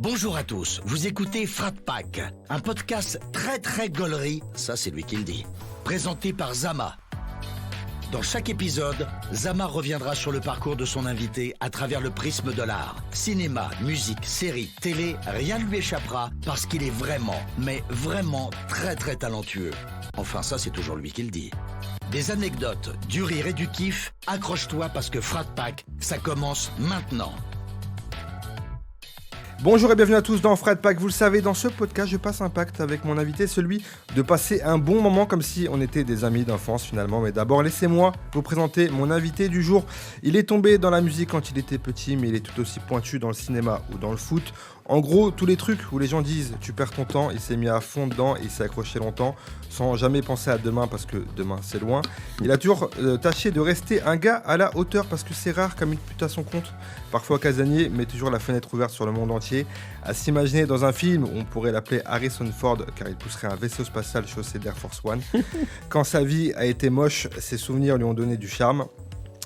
Bonjour à tous, vous écoutez Frat Pack, un podcast très gaulerie, ça c'est lui qui le dit, présenté par Zama. Dans chaque épisode, Zama reviendra sur le parcours de son invité à travers le prisme de l'art. Cinéma, musique, séries, télé, rien ne lui échappera parce qu'il est vraiment, mais vraiment très talentueux. Enfin ça c'est toujours lui qui le dit. Des anecdotes, du rire et du kiff, accroche-toi parce que Frat Pack, ça commence maintenant. Bonjour et bienvenue à tous dans Frat Pack. Vous le savez, dans ce podcast, je passe un pacte avec mon invité, celui de passer un bon moment comme si on était des amis d'enfance finalement. Mais d'abord, laissez-moi vous présenter mon invité du jour. Il est tombé dans la musique quand il était petit, mais il est tout aussi pointu dans le cinéma ou dans le foot. En gros, tous les trucs où les gens disent tu perds ton temps, il s'est mis à fond dedans et il s'est accroché longtemps sans jamais penser à demain parce que demain c'est loin. Il a toujours tâché de rester un gars à la hauteur parce que c'est rare comme une pute à son compte. Parfois casanier, mais toujours la fenêtre ouverte sur le monde entier. À s'imaginer dans un film où on pourrait l'appeler Harrison Ford car il pousserait un vaisseau spatial chaussé d'Air Force One. Quand sa vie a été moche, ses souvenirs lui ont donné du charme.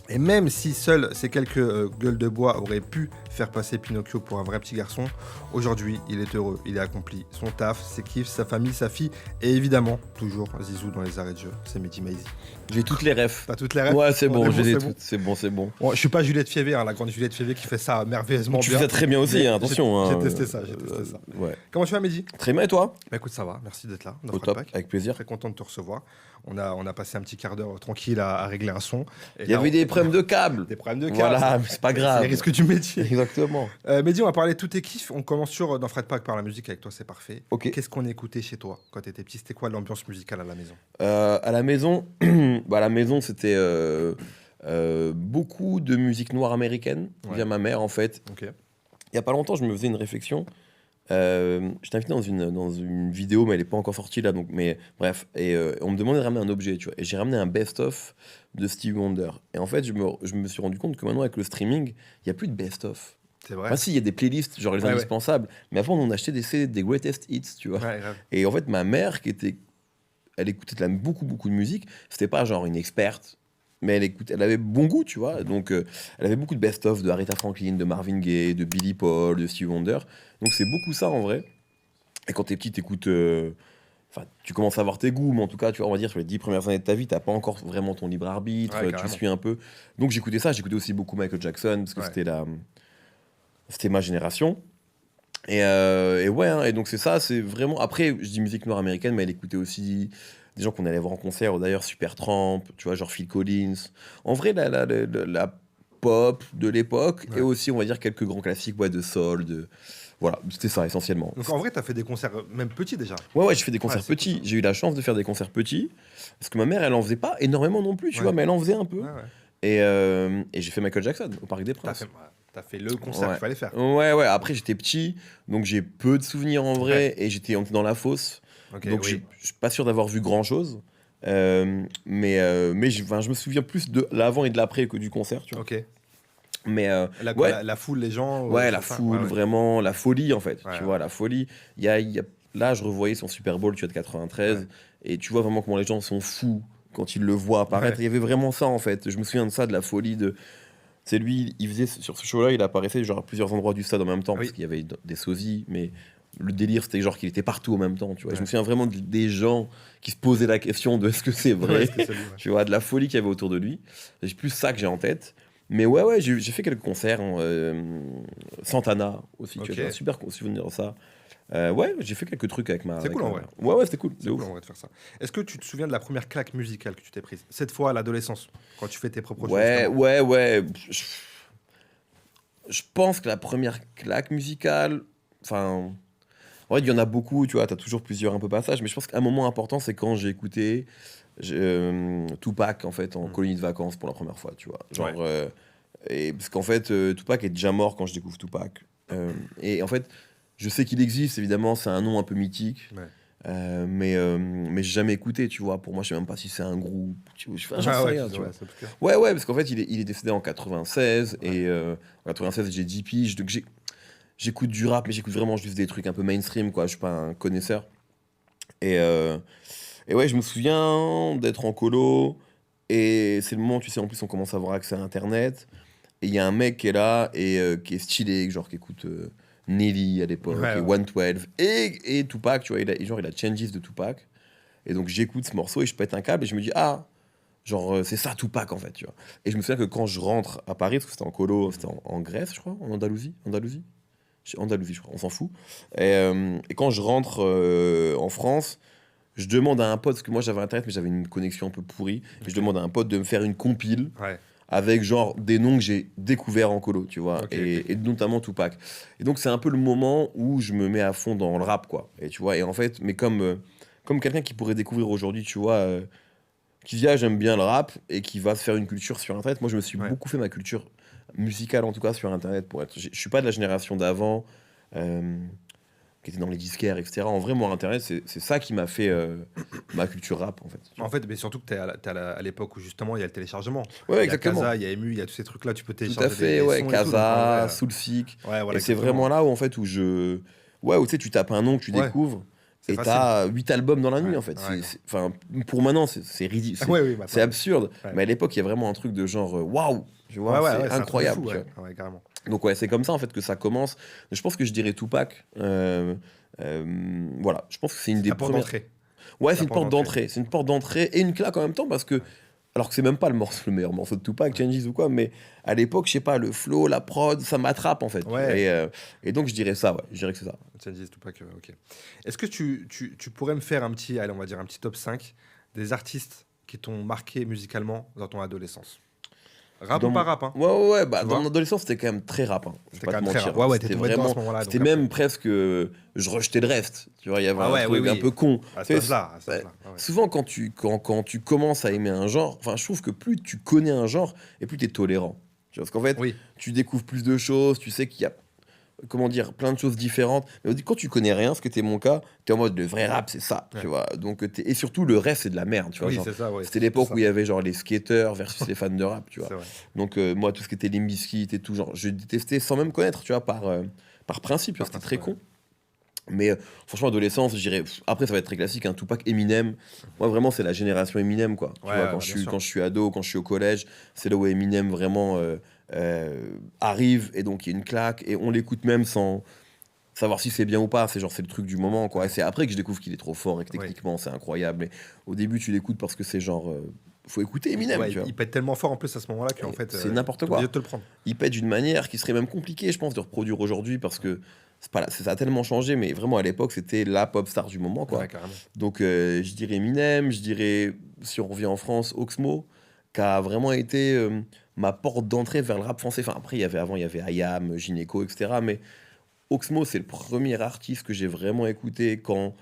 Et même si seuls ces quelques gueules de bois auraient pu faire passer Pinocchio pour un vrai petit garçon, aujourd'hui, il est heureux, il est accompli. Son taf, ses kiffs, sa famille, sa fille, et évidemment, toujours Zizou dans les arrêts de jeu. C'est Mehdi Maizi. J'ai toutes les refs. T'as toutes les refs ? Ouais, c'est bon, j'ai c'est toutes. C'est bon. Bon, je suis pas Juliette Fievé, la grande Juliette Fievé qui fait ça merveilleusement Tu bien. fais ça très bien aussi, attention. J'ai testé ça. Ouais. Comment tu vas, Mehdi ? Très bien, et toi ? Bah écoute, ça va, merci d'être là. Au top, avec plaisir. Très content de te recevoir. On a passé un petit quart d'heure tranquille à régler un son. Il y avait des problèmes de câbles. Des problèmes de câbles. Voilà, mais c'est pas grave. C'est les risques du métier. Exactement. Mehdi, on va parler de tous tes kiffs. On commence dans Frat Pack par la musique. Avec toi, c'est parfait. Ok. Qu'est-ce qu'on écoutait chez toi quand t'étais petit ? C'était quoi l'ambiance musicale à la maison ? À la maison, c'était beaucoup de musique noire américaine via ma mère, en fait. Ok. Il y a pas longtemps, je me faisais une réflexion. J'étais invité dans une vidéo, mais elle n'est pas encore sortie là. Donc, mais bref, et on me demandait de ramener un objet, tu vois. Et j'ai ramené un best-of de Stevie Wonder. Et en fait, je me suis rendu compte que maintenant, avec le streaming, il n'y a plus de best-of. C'est vrai. Enfin, si, il y a des playlists, genre les indispensables. Mais avant, on achetait des CD, des greatest hits, tu vois. Ouais, grave. Et en fait, ma mère, elle écoutait beaucoup de musique. C'était pas genre une experte, mais elle avait bon goût, tu vois. Donc, elle avait beaucoup de best-of de Aretha Franklin, de Marvin Gaye, de Billy Paul, de Stevie Wonder. Donc, c'est beaucoup ça en vrai. Et quand t'es petit, t'écoutes. Tu commences à avoir tes goûts, mais en tout cas, tu vois, on va dire sur les 10 premières années de ta vie, t'as pas encore vraiment ton libre arbitre, tu suis un peu. Donc, j'écoutais ça. J'écoutais aussi beaucoup Michael Jackson parce que c'était ma génération. Et donc c'est ça, c'est vraiment. Après, je dis musique noire américaine, mais elle écoutait aussi des gens qu'on allait voir en concert, d'ailleurs Supertramp, tu vois, genre Phil Collins. En vrai, la pop de l'époque, et aussi, on va dire, quelques grands classiques, de soul, voilà, c'était ça essentiellement. Donc en vrai, t'as fait des concerts même petits déjà. Ouais, je fais des concerts petits. J'ai eu la chance de faire des concerts petits, parce que ma mère, elle en faisait pas énormément non plus, tu vois, mais elle en faisait un peu. Et j'ai fait Michael Jackson au Parc des Princes. T'as fait le concert qu'il fallait faire. Ouais. Après, j'étais petit, donc j'ai peu de souvenirs en vrai, et j'étais dans la fosse. Donc, je suis pas sûr d'avoir vu grand-chose. Mais je me souviens plus de l'avant et de l'après que du concert, tu vois. Ok. Mais la foule, les gens. La foule, vraiment, la folie, en fait. Tu vois, la folie. Là, je revoyais son Super Bowl, tu vois, de 93, et tu vois vraiment comment les gens sont fous quand ils le voient apparaître. Il y avait vraiment ça, en fait. Je me souviens de ça, de la folie de... C'est lui, il faisait sur ce show-là, il apparaissait genre à plusieurs endroits du stade en même temps, parce qu'il y avait des sosies, mais le délire c'était genre qu'il était partout en même temps, tu vois. Je me souviens vraiment des gens qui se posaient la question de est-ce que c'est vrai, tu vois, de la folie qu'il y avait autour de lui. C'est plus ça que j'ai en tête. Mais j'ai fait quelques concerts, Santana aussi, tu vois, j'ai un super souvenir de ça. J'ai fait quelques trucs avec ma... C'est cool en vrai. Ouais, c'était cool. C'est cool en vrai de faire ça. Est-ce que tu te souviens de la première claque musicale que tu t'es prise ? Cette fois à l'adolescence, quand tu fais tes propres choses. Ouais. Je pense que la première claque musicale... Enfin... En vrai, il y en a beaucoup, tu vois, t'as toujours plusieurs un peu passages, mais je pense qu'un moment important, c'est quand j'ai écouté Tupac, en fait, en colonie de vacances pour la première fois, tu vois. Genre... et parce qu'en fait, Tupac est déjà mort quand je découvre Tupac. Et en fait... Je sais qu'il existe, évidemment, c'est un nom un peu mythique, mais j'ai jamais écouté, tu vois. Pour moi, je sais même pas si c'est un groupe. J'en sais rien, tu vois. Ouais, parce qu'en fait, il est décédé en 96, et en 96, j'ai 10 piges, donc j'écoute du rap, mais j'écoute vraiment juste des trucs un peu mainstream, quoi. Je suis pas un connaisseur. Et ouais, je me souviens d'être en colo, et c'est le moment, tu sais, en plus, on commence à avoir accès à Internet, et il y a un mec qui est là, et qui est stylé, genre qui écoute... Nelly à l'époque, Ouais, et ouais. 112, et Tupac, tu vois, il a Changes de Tupac. Et donc j'écoute ce morceau et je pète un câble et je me dis, ah, genre c'est ça Tupac en fait, tu vois. Et je me souviens que quand je rentre à Paris, parce que c'était en colo, c'était en Grèce, je crois, en Andalousie, je crois, on s'en fout. Et quand je rentre en France, je demande à un pote, parce que moi j'avais internet, mais j'avais une connexion un peu pourrie, et je demande à un pote de me faire une compile Ouais. avec genre des noms que j'ai découverts en colo, tu vois, Ok, et notamment Tupac. Et donc c'est un peu le moment où je me mets à fond dans le rap, quoi. Et tu vois, et en fait, mais comme quelqu'un qui pourrait découvrir aujourd'hui, tu vois, qui dit ah, j'aime bien le rap et qui va se faire une culture sur Internet. Moi, je me suis Ouais. beaucoup fait ma culture musicale, en tout cas sur Internet, pour être. Je suis pas de la génération d'avant. Qui était dans les disquaires, etc. En vrai, moi, Internet, c'est ça qui m'a fait ma culture rap, en fait. En fait, mais surtout que t'es à l'époque où justement il y a le téléchargement. Ouais, Il y a exactement. Kazaa, il y a Emu, il y a tous ces trucs-là, tu peux Tout à télécharger fait, des ouais. sons et tout. Donc, en vrai, Kazaa, Soulseek. ouais, voilà, Et c'est exactement. vraiment là où, en fait, où je. Ouais, où tu sais, tu tapes un nom que tu Ouais, découvres c'est et facile. t'as 8 albums dans la nuit, Ouais, en fait. ouais. Enfin, pour maintenant, c'est ridicule. Ouais, oui, maintenant, C'est absurde. ouais. Mais à l'époque, il y a vraiment un truc de genre, waouh, tu Ouais, vois, ouais, c'est ouais, c'est un truc de incroyable. fou, Tu ouais. vois. Ouais, carrément. Donc, ouais, c'est comme ça, en fait, que ça commence. Je pense que je dirais Tupac. Voilà, je pense que c'est une C'est des ta porte premières. d'entrée. Ouais, La c'est une porte porte d'entrée. C'est une porte d'entrée et une claque en même temps parce que. Alors que c'est même pas le meilleur morceau de Tupac, Changes ou quoi, mais à l'époque, je sais pas, le flow, la prod, ça m'attrape en fait. Ouais. Et donc je dirais ça, ouais, je dirais que c'est ça. Changes, Tupac, ok. Est-ce que tu pourrais me faire un petit, allez, on va dire un petit top 5 des artistes qui t'ont marqué musicalement dans ton adolescence? Rap Dans ou pas mon- rap, hein? Ouais, bah Tu dans vois. mon adolescence, c'était quand même très rap. Hein. Je vais C'était pas quand te même très mentir. rap. Ouais, ouais, C'était t'es tombé dedans à vraiment. ce moment-là. C'était donc, même presque. Je rejetais le reste. Tu vois, il y avait Ah un ouais, truc oui, un oui. peu con. À Tu cet sais, âge-là. À cet âge-là. Ouais, ouais. souvent, quand tu commences à aimer un genre, enfin, je trouve que plus tu connais un genre et plus tu es tolérant. Tu vois, parce qu'en fait, Oui, tu découvres plus de choses, tu sais qu'il y a, comment dire, plein de choses différentes. Mais quand tu connais rien, ce qui était mon cas, t'es en mode le vrai rap, c'est ça, Ouais. tu vois. Donc, et surtout, le reste, c'est de la merde, tu vois. oui, Genre, c'est ça. Ouais, c'était l'époque c'est où il y avait genre les skateurs versus les fans de rap, tu vois. C'est vrai. Donc, moi, tout ce qui était les Bizkit et tout, genre, je détestais sans même connaître, tu vois, par principe, Par c'était principe, très ouais. con. Mais franchement, adolescence, je dirais. Après, ça va être très classique, un Tupac, Eminem. Moi, vraiment, c'est la génération Eminem, quoi. Tu Ouais, vois, ouais, bien sûr. quand je suis ado, quand je suis au collège, c'est là où Eminem vraiment arrive et donc il y a une claque et on l'écoute même sans savoir si c'est bien ou pas. C'est genre, c'est le truc du moment, quoi. Et c'est après que je découvre qu'il est trop fort et que techniquement, c'est incroyable. Mais au début, tu l'écoutes parce que c'est genre. Faut écouter Eminem, Ouais, tu vois. il pête tellement fort en plus à ce moment-là qu'en fait, C'est n'importe t'es quoi. obligé de te le prendre. Il pète d'une manière qui serait même compliquée, je pense, de reproduire aujourd'hui parce que c'est pas là, ça a tellement changé, mais vraiment à l'époque, c'était la pop star du moment, quoi. Ouais, carrément. Donc je dirais Eminem, je dirais, si on revient en France, Oxmo, qui a vraiment été ma porte d'entrée vers le rap français. Enfin, après, il y avait IAM, Gynéco, etc. Mais Oxmo, c'est le premier artiste que j'ai vraiment écouté quand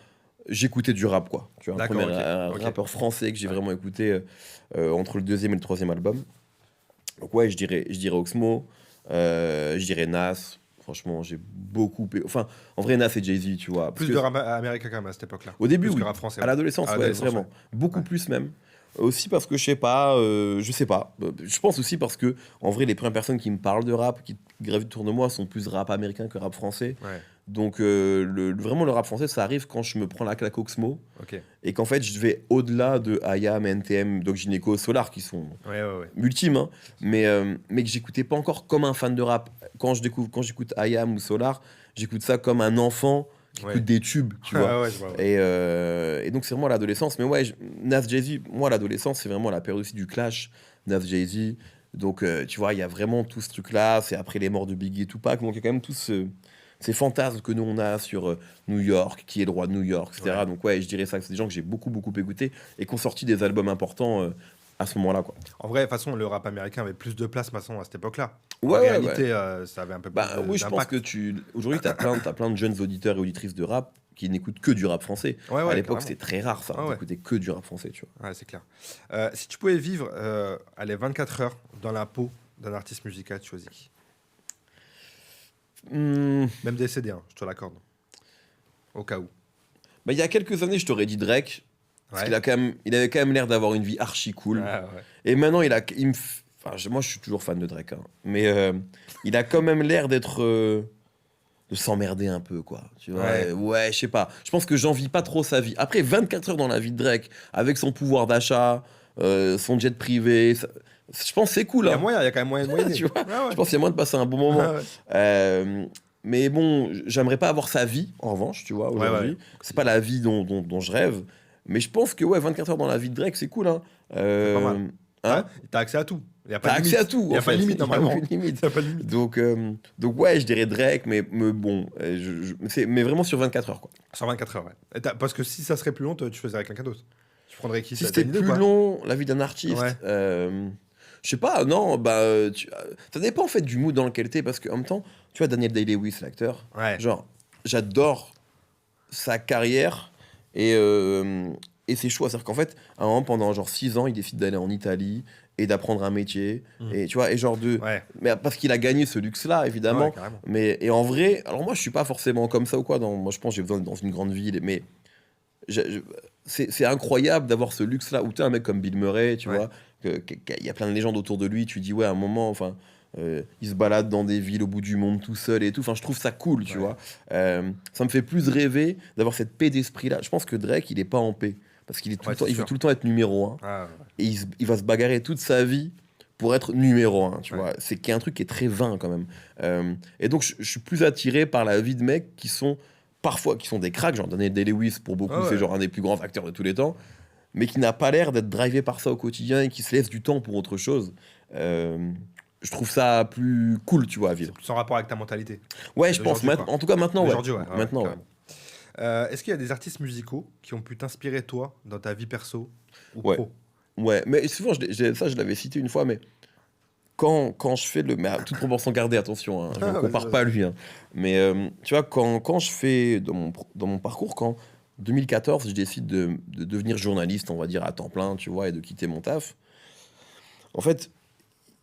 j'écoutais du rap, quoi. Tu vois, un D'accord, premier ok. rappeur français que j'ai Ouais. vraiment écouté entre le deuxième et le troisième album. Donc ouais, je dirais Oxmo, je dirais Nas. Franchement, j'ai beaucoup... Enfin, en vrai, Nas et Jay-Z, tu vois. Plus Parce de que rap américain quand même à cette époque-là. au début, Plus oui. que rap français. À Ouais. l'adolescence, À ouais, l'adolescence, vraiment. ouais. Beaucoup Ouais. plus même. Aussi parce que, je sais pas. Je pense aussi parce que, en vrai, les premières personnes qui me parlent de rap, qui gravitent autour de moi, sont plus rap américain que rap français. Ouais. Donc, vraiment, le rap français, ça arrive quand je me prends la claque Oxmo Ok. et qu'en fait, je vais au-delà de IAM, NTM, Doc Gynéco, Solar, qui sont Ouais, ouais, ouais. ultimes, hein, mais que j'écoutais pas encore comme un fan de rap. Quand j'écoute IAM ou Solar, j'écoute ça comme un enfant qui Ouais. écoute des tubes, tu vois. Ouais, je vois, ouais. Et donc, c'est vraiment l'adolescence. Mais ouais, Nas Jay-Z, moi, l'adolescence, c'est vraiment la période aussi du clash, Nas Jay-Z. Donc, tu vois, il y a vraiment tout ce truc-là. C'est après les morts de Biggie et Tupac. Donc, il y a quand même tous ces fantasmes que nous, on a sur New York, qui est le roi de New York, etc. Ouais. Donc, ouais, je dirais ça, que c'est des gens que j'ai beaucoup écoutés et qui ont sorti des albums importants à ce moment-là, quoi. En vrai, de toute façon, le rap américain avait plus de place maintenant à cette époque-là. En Ouais, réalité, ça avait un peu plus Bah, oui, je pense d'impact. que aujourd'hui, t'as plein de jeunes auditeurs et auditrices de rap qui n'écoutent que du rap français. Ouais, À ouais, l'époque, carrément. c'était très rare, ça, Ah ouais. d'écouter que du rap français, tu vois. Ouais, c'est clair. Si tu pouvais vivre allez, 24 heures dans la peau d'un artiste musical, tu choisis qui? Hmm, Même décédé, hein, je te l'accorde. Au cas où. bah, il y a quelques années, je t'aurais dit Drake. Parce Ouais. il avait quand même l'air d'avoir une vie archi cool. Ouais, ouais. Et maintenant, moi, je suis toujours fan de Drake, hein. Mais il a quand même l'air d'être. De s'emmerder un peu, quoi. Tu vois, Ouais. je sais pas. Je pense que j'envie pas trop sa vie. Après, 24 heures dans la vie de Drake, avec son pouvoir d'achat, son jet privé, je pense que c'est cool. Il y a Hein. moyen, il y a quand même moyen de moyenner. Tu vois, Ouais, ouais. je pense qu'il y a moyen de passer un bon moment. Ouais, ouais. Euh, Mais bon, j'aimerais pas avoir sa vie, en revanche, tu vois, aujourd'hui. ouais. C'est pas la vie dont je rêve. Mais je pense que, ouais, 24 heures dans la vie de Drake, c'est cool, hein. C'est pas mal. Hein T'as accès à tout. Y a pas T'as de accès limite. à tout, Y a en pas de fait. limite, Y a normalement. aucune limite. Y a pas de limite. Donc ouais, je dirais Drake, mais bon, mais vraiment sur 24 heures, quoi. Sur 24 heures, ouais. Parce que si ça serait plus long, tu choisirais quelqu'un d'autre. Tu prendrais qui? Si T'as c'était une idée, plus quoi long, la vie d'un artiste, Ouais. je sais pas, non, ça dépend en fait du mood dans lequel t'es, parce qu'en même temps, tu vois, Daniel Day-Lewis, l'acteur, Ouais. genre, j'adore sa carrière et ses choix. C'est-à-dire qu'en fait, à un moment, pendant genre 6 ans, il décide d'aller en Italie et d'apprendre un métier, et tu vois, et genre Ouais. mais parce qu'il a gagné ce luxe-là, évidemment. Ouais, carrément. Et en vrai, alors moi, je suis pas forcément comme ça ou quoi. Moi, je pense que j'ai besoin d'être dans une grande ville, mais c'est incroyable d'avoir ce luxe-là où tu un mec comme Bill Murray, tu Ouais. vois, il y a plein de légendes autour de lui. Tu dis, ouais, à un moment, enfin, il se balade dans des villes au bout du monde tout seul et tout. Enfin, je trouve ça cool, tu Ouais. vois. Ça me fait plus rêver d'avoir cette paix d'esprit-là. Je pense que Drake, il est pas en paix parce qu'il est tout Ouais, le temps, c'est il veut sûr. tout le temps être numéro 1 Ah, et il va se bagarrer toute sa vie pour être numéro 1, tu Ouais. vois. C'est qu'il y a un truc qui est très vain quand même. Et donc, je suis plus attiré par la vie de mecs qui sont parfois qui sont des cracks, genre Daniel Day-Lewis, pour beaucoup, Ah ouais. c'est genre un des plus grands acteurs de tous les temps, mais qui n'a pas l'air d'être drivé par ça au quotidien et qui se laisse du temps pour autre chose. Je trouve ça plus cool, tu vois, à vivre. c'est sans rapport avec ta mentalité. Ouais, je pense, D'aujourd'hui, quoi. en tout cas maintenant, ouais. Aujourd'hui, ouais. Maintenant, ouais. carrément. Est-ce qu'il y a des artistes musicaux qui ont pu t'inspirer, toi, dans ta vie perso ou Ouais. pro? Ouais, mais souvent, ça, je l'avais cité une fois, mais quand je fais mais à toute proportion gardée, attention, hein, je ne Ah, compare vas-y, pas à lui, hein. Mais tu vois, quand je fais dans mon parcours, quand 2014, je décide de devenir journaliste, on va dire, à temps plein, tu vois, et de quitter mon taf, en fait,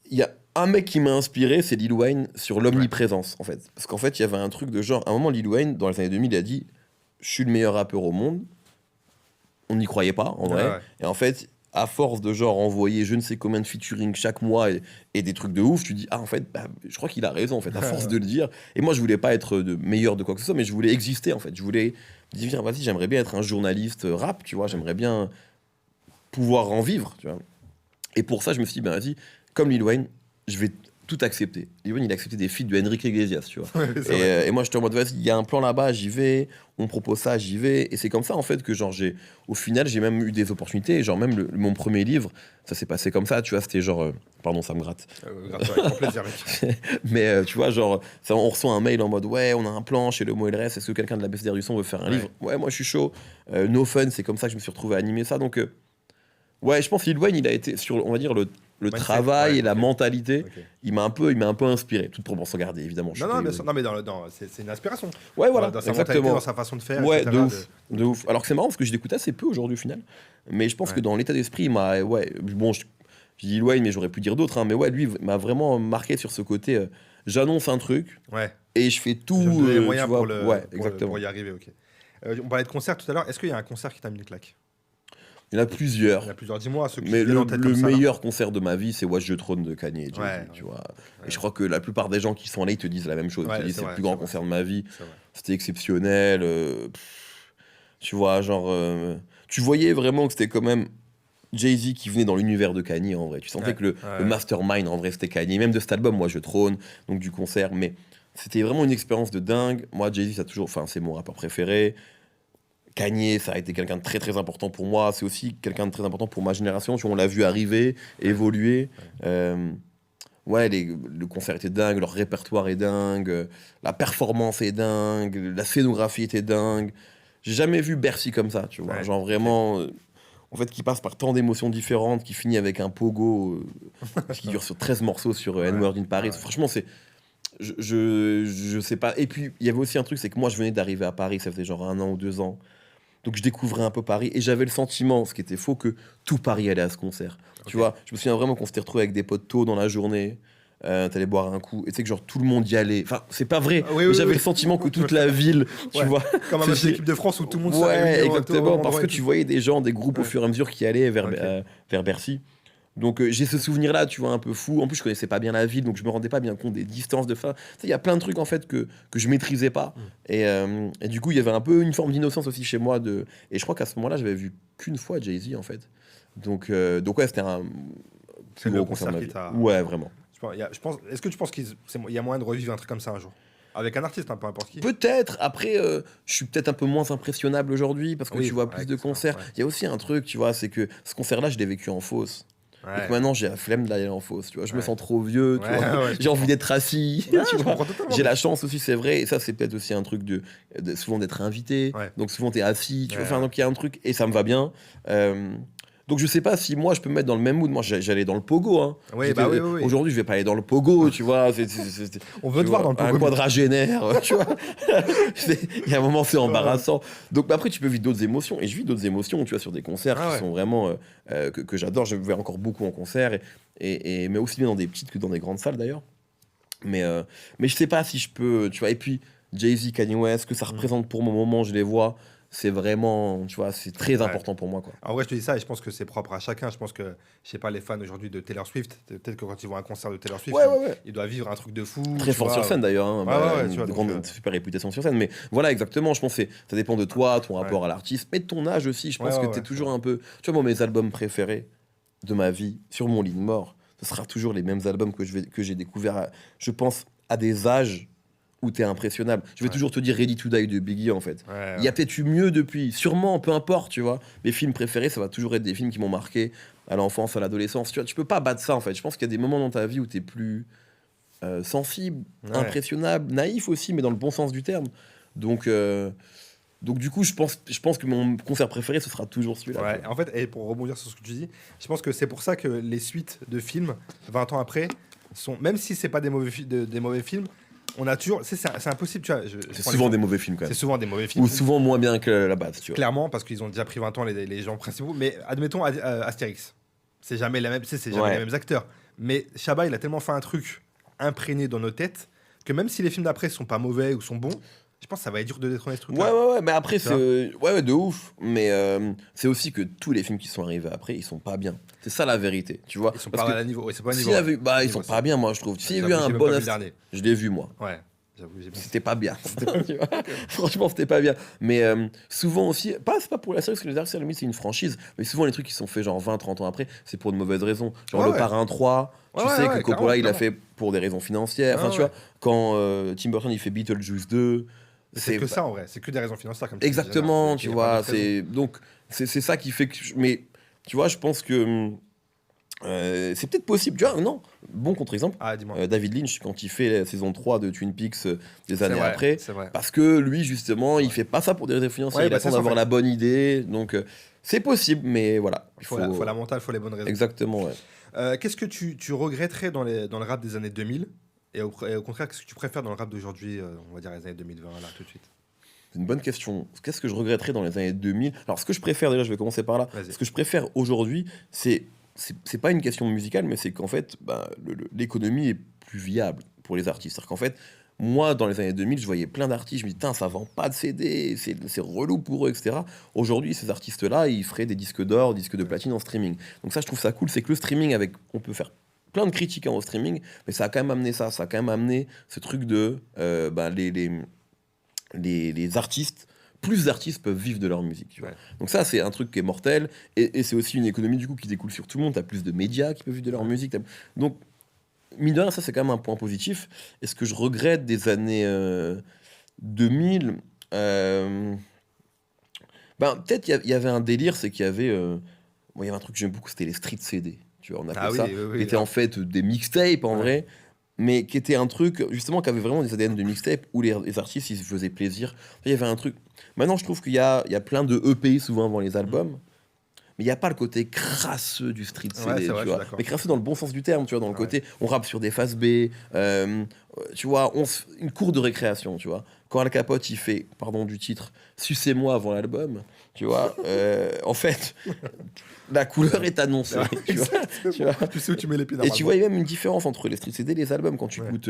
il y a un mec qui m'a inspiré, c'est Lil Wayne, sur l'omniprésence, en fait. Parce qu'en fait, il y avait un truc de genre, à un moment, Lil Wayne, dans les années 2000, il a dit « Je suis le meilleur rappeur au monde ». On n'y croyait pas, en vrai. Ouais. Et en fait, à force de genre envoyer je ne sais combien de featuring chaque mois et des trucs de ouf, tu dis ah en fait je crois qu'il a raison en fait à force de le dire. Et moi je voulais pas être meilleur de quoi que ce soit, mais je voulais exister en fait. Je voulais dire vas-y, j'aimerais bien être un journaliste rap, tu vois, j'aimerais bien pouvoir en vivre, tu vois. Et pour ça je me suis dit ben vas-y, comme Lil Wayne, je vais tout accepter. Lil Wayne il a accepté des feats de Enrique Iglesias, tu vois. Ouais, c'est vrai. Et moi j'étais en mode vas-y, il y a un plan là-bas, j'y vais, on me propose ça, j'y vais. Et c'est comme ça en fait que genre au final j'ai même eu des opportunités. Et genre même mon premier livre, ça s'est passé comme ça, tu vois, c'était genre pardon ça me gratte. Grave, avec grand plaisir, mec. Mais tu vois genre on reçoit un mail en mode ouais on a un plan chez Le Mot et le Reste, est-ce que quelqu'un de la BCDR du son veut faire un livre? Ouais moi je suis chaud. No Fun, c'est comme ça que je me suis retrouvé à animer ça. Donc ouais je pense que Lil Wayne il a été sur on va dire le Mindset, travail ouais, et la ok. mentalité, Ok. il m'a un peu inspiré, toute proportion gardée évidemment. je Non, suis non, pas- bien sûr. Non, mais c'est une inspiration. Ouais voilà, Dans sa mentalité, exactement. dans sa façon de faire, Ouais, etc., de ouf. Alors que c'est marrant parce que je l'écoute assez peu aujourd'hui au final. Mais je pense Ouais. que dans l'état d'esprit, il m'a. Ouais, bon, je dis Lil Wayne, mais j'aurais pu dire d'autres. Hein, mais ouais, lui m'a vraiment marqué sur ce côté. J'annonce un truc Ouais. et je fais tout. Je vais me donner les tu moyens vois, pour, le, ouais, pour, exactement. pour y arriver, ok. On parlait de concert tout à l'heure. Est-ce qu'il y a un concert qui t'a mis une claque? Il y en a Il plusieurs. y en a plusieurs. Dis-moi ceux qui Mais viennent le en tête comme ça, là. meilleur concert de ma vie, c'est Watch the Throne de Kanye et Jay-Z, Ouais, tu vois. ouais. Et je crois que la plupart des gens qui sont là, ils te disent la même chose. Ouais, Ils te disent c'est c'est le vrai, plus grand c'est vrai. concert de ma vie. C'est vrai. C'était exceptionnel. Tu vois, genre. Tu voyais vraiment que c'était quand même Jay-Z qui venait dans l'univers de Kanye en vrai. Tu sentais Ouais, que le ouais. mastermind en vrai c'était Kanye. Même de cet album, moi je trône, donc du concert. Mais c'était vraiment une expérience de dingue. Moi, Jay-Z, ça a toujours. Enfin, c'est mon rappeur préféré. Kanye, ça a été quelqu'un de très très important pour moi. C'est aussi quelqu'un de très important pour ma génération. Tu vois, on l'a vu arriver, évoluer. Ouais, le concert était dingue, leur répertoire est dingue, la performance est dingue, la scénographie était dingue. J'ai jamais vu Bercy comme ça, tu vois. Ouais, Genre vraiment, en fait, qui passe par tant d'émotions différentes, qui finit avec un pogo qui dure sur 13 morceaux sur N-Word in Paris. Ouais. Franchement, c'est. Je sais pas. Et puis, il y avait aussi un truc, c'est que moi, je venais d'arriver à Paris, ça faisait genre 1 an ou 2 ans. Donc, je découvrais un peu Paris et j'avais le sentiment, ce qui était faux, que tout Paris allait à ce concert. Tu vois, je me souviens vraiment qu'on s'était retrouvés avec des potes tôt dans la journée. T'allais boire un coup et tu sais que genre tout le monde y allait. Enfin, c'est pas vrai, Ah oui, mais oui, j'avais oui. le sentiment que toute la ville, tu Ouais. vois. Comme un match C'est- d'équipe de France où tout le monde Ouais, réunit au exactement, endroit parce et que tout. tu voyais des gens, des groupes au Ouais. fur et à mesure qui allaient vers, Ok. vers Bercy. Donc j'ai ce souvenir-là, tu vois, un peu fou. En plus, je connaissais pas bien la ville, donc je me rendais pas bien compte des distances de fin. Tu sais, il y a plein de trucs en fait que je maîtrisais pas. Et du coup, il y avait un peu une forme d'innocence aussi chez moi. Et je crois qu'à ce moment-là, j'avais vu qu'une fois Jay-Z en fait. Donc ouais, c'était un C'est plus le gros concert de concert ma qui vie. t'a- Ouais, vraiment. Est-ce que tu penses qu'il y a moyen de revivre un truc comme ça un jour? Avec un artiste, peu importe qui. Peut-être. Après, je suis peut-être un peu moins impressionnable aujourd'hui parce que tu vois plus de concerts. Il y a aussi un truc, tu vois, c'est que ce concert-là, je l'ai vécu en fosse. Et que maintenant, j'ai la flemme d'aller en fosse. Tu vois, je me sens trop vieux. Tu vois, j'ai envie d'être assis. Tu vois. J'ai la chance aussi, c'est vrai. Et ça, c'est peut-être aussi un truc de souvent d'être invité. Donc souvent, t'es assis. Tu vois, enfin, donc il y a un truc et ça me va bien. Donc je sais pas si moi je peux me mettre dans le même mood. Moi j'allais dans le pogo. Hein. Oui. Aujourd'hui je vais pas aller dans le pogo, tu vois. On veut te voir dans le pogo. Un quadragénaire, tu vois. Il y a un moment c'est embarrassant. Donc après tu peux vivre d'autres émotions. Et je vis d'autres émotions, tu vois, sur des concerts qui sont vraiment que j'adore. Je vais encore beaucoup en concert mais aussi bien dans des petites que dans des grandes salles d'ailleurs. Mais je sais pas si je peux, tu vois. Et puis Jay-Z, Kanye West, que ça représente pour mon moment, je les vois. C'est vraiment, tu vois, c'est très important pour moi, quoi. En vrai, je te dis ça et je pense que c'est propre à chacun. Je pense que, je sais pas, les fans aujourd'hui de Taylor Swift, peut-être que quand ils vont à un concert de Taylor Swift, ils doivent vivre un truc de fou. Très fort sur scène d'ailleurs. Hein. Tu vois, grande super réputation sur scène. Mais voilà, exactement. Je pense que ça dépend de toi, ton rapport à l'artiste, mais de ton âge aussi. Je pense que t'es toujours un peu. Tu vois, moi, mes albums préférés de ma vie, sur mon lit de mort, ce sera toujours les mêmes albums que j'ai découverts, je pense, à des âges où t'es impressionnable. Je vais toujours te dire Ready to Die de Biggie, en fait. Il y a peut-être eu mieux depuis, sûrement, peu importe, tu vois. Mes films préférés, ça va toujours être des films qui m'ont marqué à l'enfance, à l'adolescence. Tu vois, tu peux pas battre ça, en fait. Je pense qu'il y a des moments dans ta vie où t'es plus sensible, impressionnable, naïf aussi, mais dans le bon sens du terme. Donc du coup, je pense que mon concert préféré, ce sera toujours celui-là. En fait, et pour rebondir sur ce que tu dis, je pense que c'est pour ça que les suites de films, 20 ans après, sont, même si c'est pas des mauvais films, on a toujours, c'est impossible, tu vois. C'est souvent des mauvais films quand même. C'est souvent des mauvais films. Ou souvent moins bien que la base, tu vois. Clairement, parce qu'ils ont déjà pris 20 ans les gens principaux. Mais admettons Astérix, c'est jamais la même, c'est jamais les mêmes acteurs. Mais Chabat, il a tellement fait un truc imprégné dans nos têtes que même si les films d'après sont pas mauvais ou sont bons, je pense que ça va être dur de détrôner ce truc-là. Ouais, mais après, c'est de ouf. Mais c'est aussi que tous les films qui sont arrivés après, ils sont pas bien. C'est ça la vérité, tu vois. Ils sont pas à niveau. C'est pas à niveau. Ils sont pas bien, moi, je trouve. S'il y a eu un bon. Je l'ai vu, moi. Ouais. C'était pas bien. Franchement, c'était pas bien. Mais souvent aussi, c'est pas pour la série, parce que les artistes, à la limite, c'est une franchise. Mais souvent, les trucs qui sont faits genre 20-30 ans après, c'est pour de mauvaises raisons. Genre Le Parrain 3, tu sais que Coppola, il a fait pour des raisons financières. Enfin, tu vois, quand Tim Burton, il fait Beetlejuice 2. C'est que ça en vrai, c'est que des raisons financières comme exactement, tu vois, donc c'est ça qui fait que mais tu vois, je pense que c'est peut-être possible, tu vois, non. Bon contre-exemple, David Lynch quand il fait la saison 3 de Twin Peaks des années après, parce que lui justement, il fait pas ça pour des raisons financières, il attend d'avoir la bonne idée, donc c'est possible, mais voilà, il faut la mentale, il faut les bonnes raisons. Exactement, qu'est-ce que tu regretterais dans le rap des années 2000 et au contraire, qu'est-ce que tu préfères dans le rap d'aujourd'hui, on va dire les années 2020, là, tout de suite? C'est une bonne question. Qu'est-ce que je regretterais dans les années 2000? Alors, ce que je préfère, déjà, je vais commencer par là. Ce que je préfère aujourd'hui, c'est pas une question musicale, mais c'est qu'en fait, l'économie est plus viable pour les artistes. C'est-à-dire qu'en fait, moi, dans les années 2000, je voyais plein d'artistes, je me dis, ça vend pas de CD, c'est relou pour eux, etc. Aujourd'hui, ces artistes-là, ils feraient des disques d'or, disques de platine en streaming. Donc ça, je trouve ça cool, c'est que le streaming, on peut faire plein de critiques au streaming, mais ça a quand même amené ça a quand même amené ce truc de les artistes, plus d'artistes peuvent vivre de leur musique, tu vois. Donc ça, c'est un truc qui est mortel, et c'est aussi une économie du coup qui découle sur tout le monde. T'as plus de médias qui peuvent vivre de leur musique. Donc mine de rien, ça c'est quand même un point positif. Et ce que je regrette des années 2000, peut-être il y avait un délire, c'est qu'il y avait il y avait un truc que j'aime beaucoup, c'était les street CD. Tu vois, on appelait ça, qui était en fait des mixtapes en vrai, mais qui était un truc justement qui avait vraiment des ADN de mixtape où les artistes ils se faisaient plaisir. Il y avait un truc. Maintenant, je trouve qu'il y a plein de EP souvent avant les albums, mais il n'y a pas le côté crasseux du street CD, tu vois. Mais crasseux dans le bon sens du terme, tu vois, dans le côté on rappe sur des phases B, tu vois, une cour de récréation, tu vois. Quand Al Capote il fait, pardon du titre, Sucez-moi avant l'album, tu vois, en fait, la couleur est annoncée. Tu vois. Tu sais où tu mets les pieds. Et tu vois, il y a même une différence entre les street CD et les albums. Quand tu écoutes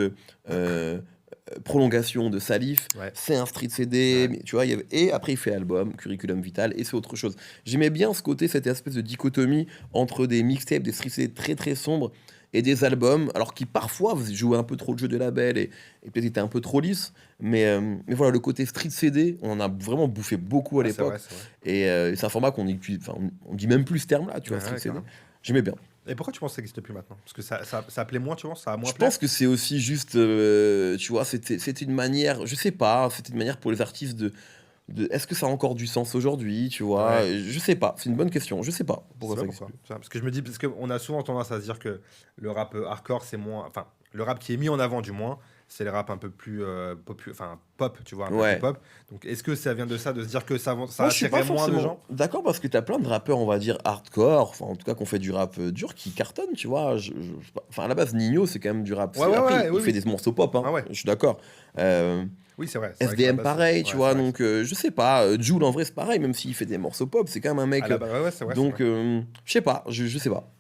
Prolongation de Salif, c'est un street CD, mais, tu vois, et après il fait album, Curriculum Vital, et c'est autre chose. J'aimais bien ce côté, cette espèce de dichotomie entre des mixtapes, des street CD très très sombres, et des albums, alors qui parfois jouaient un peu trop le jeu de label et peut-être étaient un peu trop lisses, mais voilà, le côté street CD, on en a vraiment bouffé beaucoup à l'époque, et c'est un format qu'on utilise, on dit même plus ce terme-là, tu vois, street CD. J'aimais bien. Et pourquoi tu penses que ça n'existe plus maintenant? Parce que ça appelait moins, tu vois, ça a moins Je plaire. pense que c'est aussi juste, tu vois, c'était une manière, je sais pas, c'était une manière pour les artistes est-ce que ça a encore du sens aujourd'hui, tu vois? Ouais. Je sais pas, c'est une bonne question, je sais pas C'est pourquoi vrai ça existe pourquoi? plus. Parce que je me dis, parce qu'on a souvent tendance à se dire que le rap hardcore, c'est moins. Enfin, le rap qui est mis en avant, du moins, c'est le rap un peu plus enfin, pop, tu vois, un peu plus Ouais. pop. Donc, est-ce que ça vient de ça, de se dire que ça Moi, je suis pas attirerait moins de forcément gens? d'accord parce que t'as plein de rappeurs, on va dire hardcore, enfin en tout cas qu'on fait du rap dur qui cartonne, tu vois? Enfin à la base Ninho, c'est quand même du rap, Ouais, ouais, après ouais, il oui, fait oui. des morceaux pop, hein, Ah ouais. je suis d'accord. Heu, Oui, c'est vrai. C'est vrai qu'à la SDM base, pareil, tu ouais, c'est vois? vrai. Donc je sais pas, Jul en vrai c'est pareil, même s'il fait des morceaux pop, c'est quand même un À mec, la base, ouais, ouais, c'est vrai, c'est donc vrai. je sais pas, je sais pas.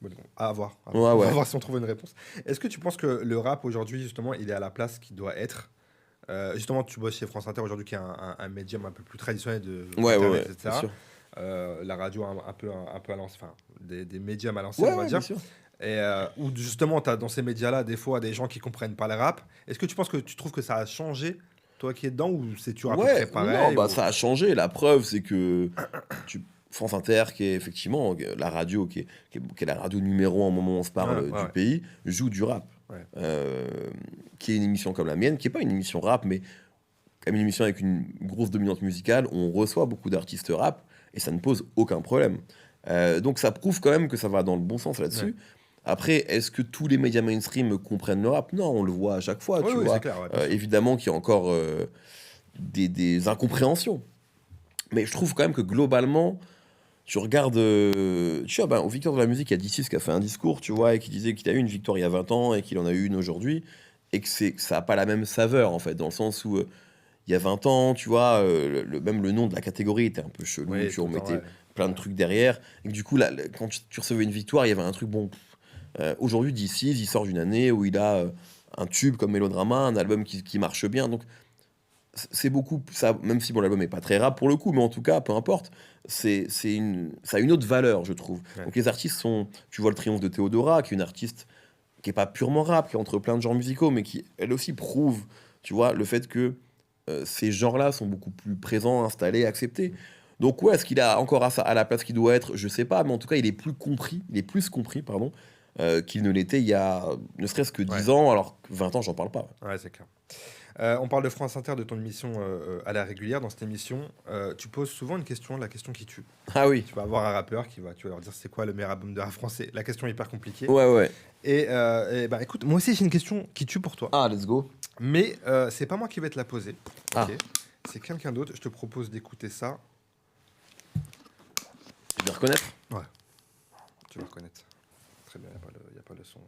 Bon, à voir, à voir. Ouais, On va ouais. voir si on trouve une réponse. Est-ce que tu penses que le rap aujourd'hui, justement, il est à la place qu'il doit être? Justement, tu bosses chez France Inter aujourd'hui, qui est un médium un peu plus traditionnel Ouais, ouais, d'Internet, ouais, bien etc. sûr. La radio un peu à l'ancienne, enfin, des médiums à l'ancienne, Ouais, on va ouais, bien dire. sûr. Et où justement, tu as dans ces médias-là, des fois, des gens qui comprennent pas le rap. Est-ce que tu penses que tu trouves que ça a changé, toi qui es dedans, ou c'est toujours à peu près Ouais, non, pareil bah ou... ça a changé. La preuve, c'est que France Inter, qui est effectivement la radio, qui est la radio numéro un au moment où on se Ouais, parle ouais, du ouais. pays, joue du rap. Ouais. Euh, qui est une émission comme la mienne, qui est pas une émission rap, mais quand même une émission avec une grosse dominante musicale. On reçoit beaucoup d'artistes rap et ça ne pose aucun problème. Donc ça prouve quand même que ça va dans le bon sens Ouais. là-dessus. Après, est-ce que tous les médias mainstream comprennent le rap? Non, on le voit à chaque fois, Oui, tu oui, c'est vois. clair, ouais, bien sûr. Évidemment qu'il y a encore des incompréhensions. Mais je trouve quand même que globalement, tu regardes, tu vois, ben, au Victoire de la musique, il y a D6 qui a fait un discours, tu vois, et qui disait qu'il a eu une victoire il y a 20 ans et qu'il en a eu une aujourd'hui, et que ça n'a pas la même saveur, en fait, dans le sens où il y a 20 ans, tu vois, même le nom de la catégorie était un peu chelou, Oui, tu tout vois, on le temps, mettait ouais. plein de Ouais. trucs derrière, et que du coup, là, quand tu recevais une victoire, il y avait un truc, bon, aujourd'hui, D6, il sort d'une année où il a un tube comme Mélodrama, un album qui marche bien, donc c'est beaucoup ça, même si bon l'album est pas très rap pour le coup, mais en tout cas peu importe, ça a une autre valeur, je trouve. Ouais. Donc les artistes sont, tu vois le triomphe de Théodora, qui est une artiste qui est pas purement rap, qui est entre plein de genres musicaux, mais qui elle aussi prouve, tu vois, le fait que ces genres-là sont beaucoup plus présents, installés, acceptés. Donc ouais, est-ce qu'il a encore à la place qu'il doit être, je sais pas, mais en tout cas il est plus compris, pardon, qu'il ne l'était il y a ne serait-ce que Ouais. 10 ans, alors que 20 ans j'en parle pas. Ouais, c'est clair. On parle de France Inter, de ton émission à la régulière. Dans cette émission, tu poses souvent une question, la question qui tue. Ah oui, Tu vas avoir un rappeur tu vas leur dire c'est quoi le meilleur album de rap français. La question est hyper compliquée. ouais ouais. Et bah écoute, moi aussi j'ai une question qui tue pour toi. Ah, let's go. Mais c'est pas moi qui vais te la poser. Ah. Ok. C'est quelqu'un d'autre. Je te propose d'écouter ça. Tu veux reconnaître? Ouais. Tu vas reconnaître. Très bien, il n'y a pas le son.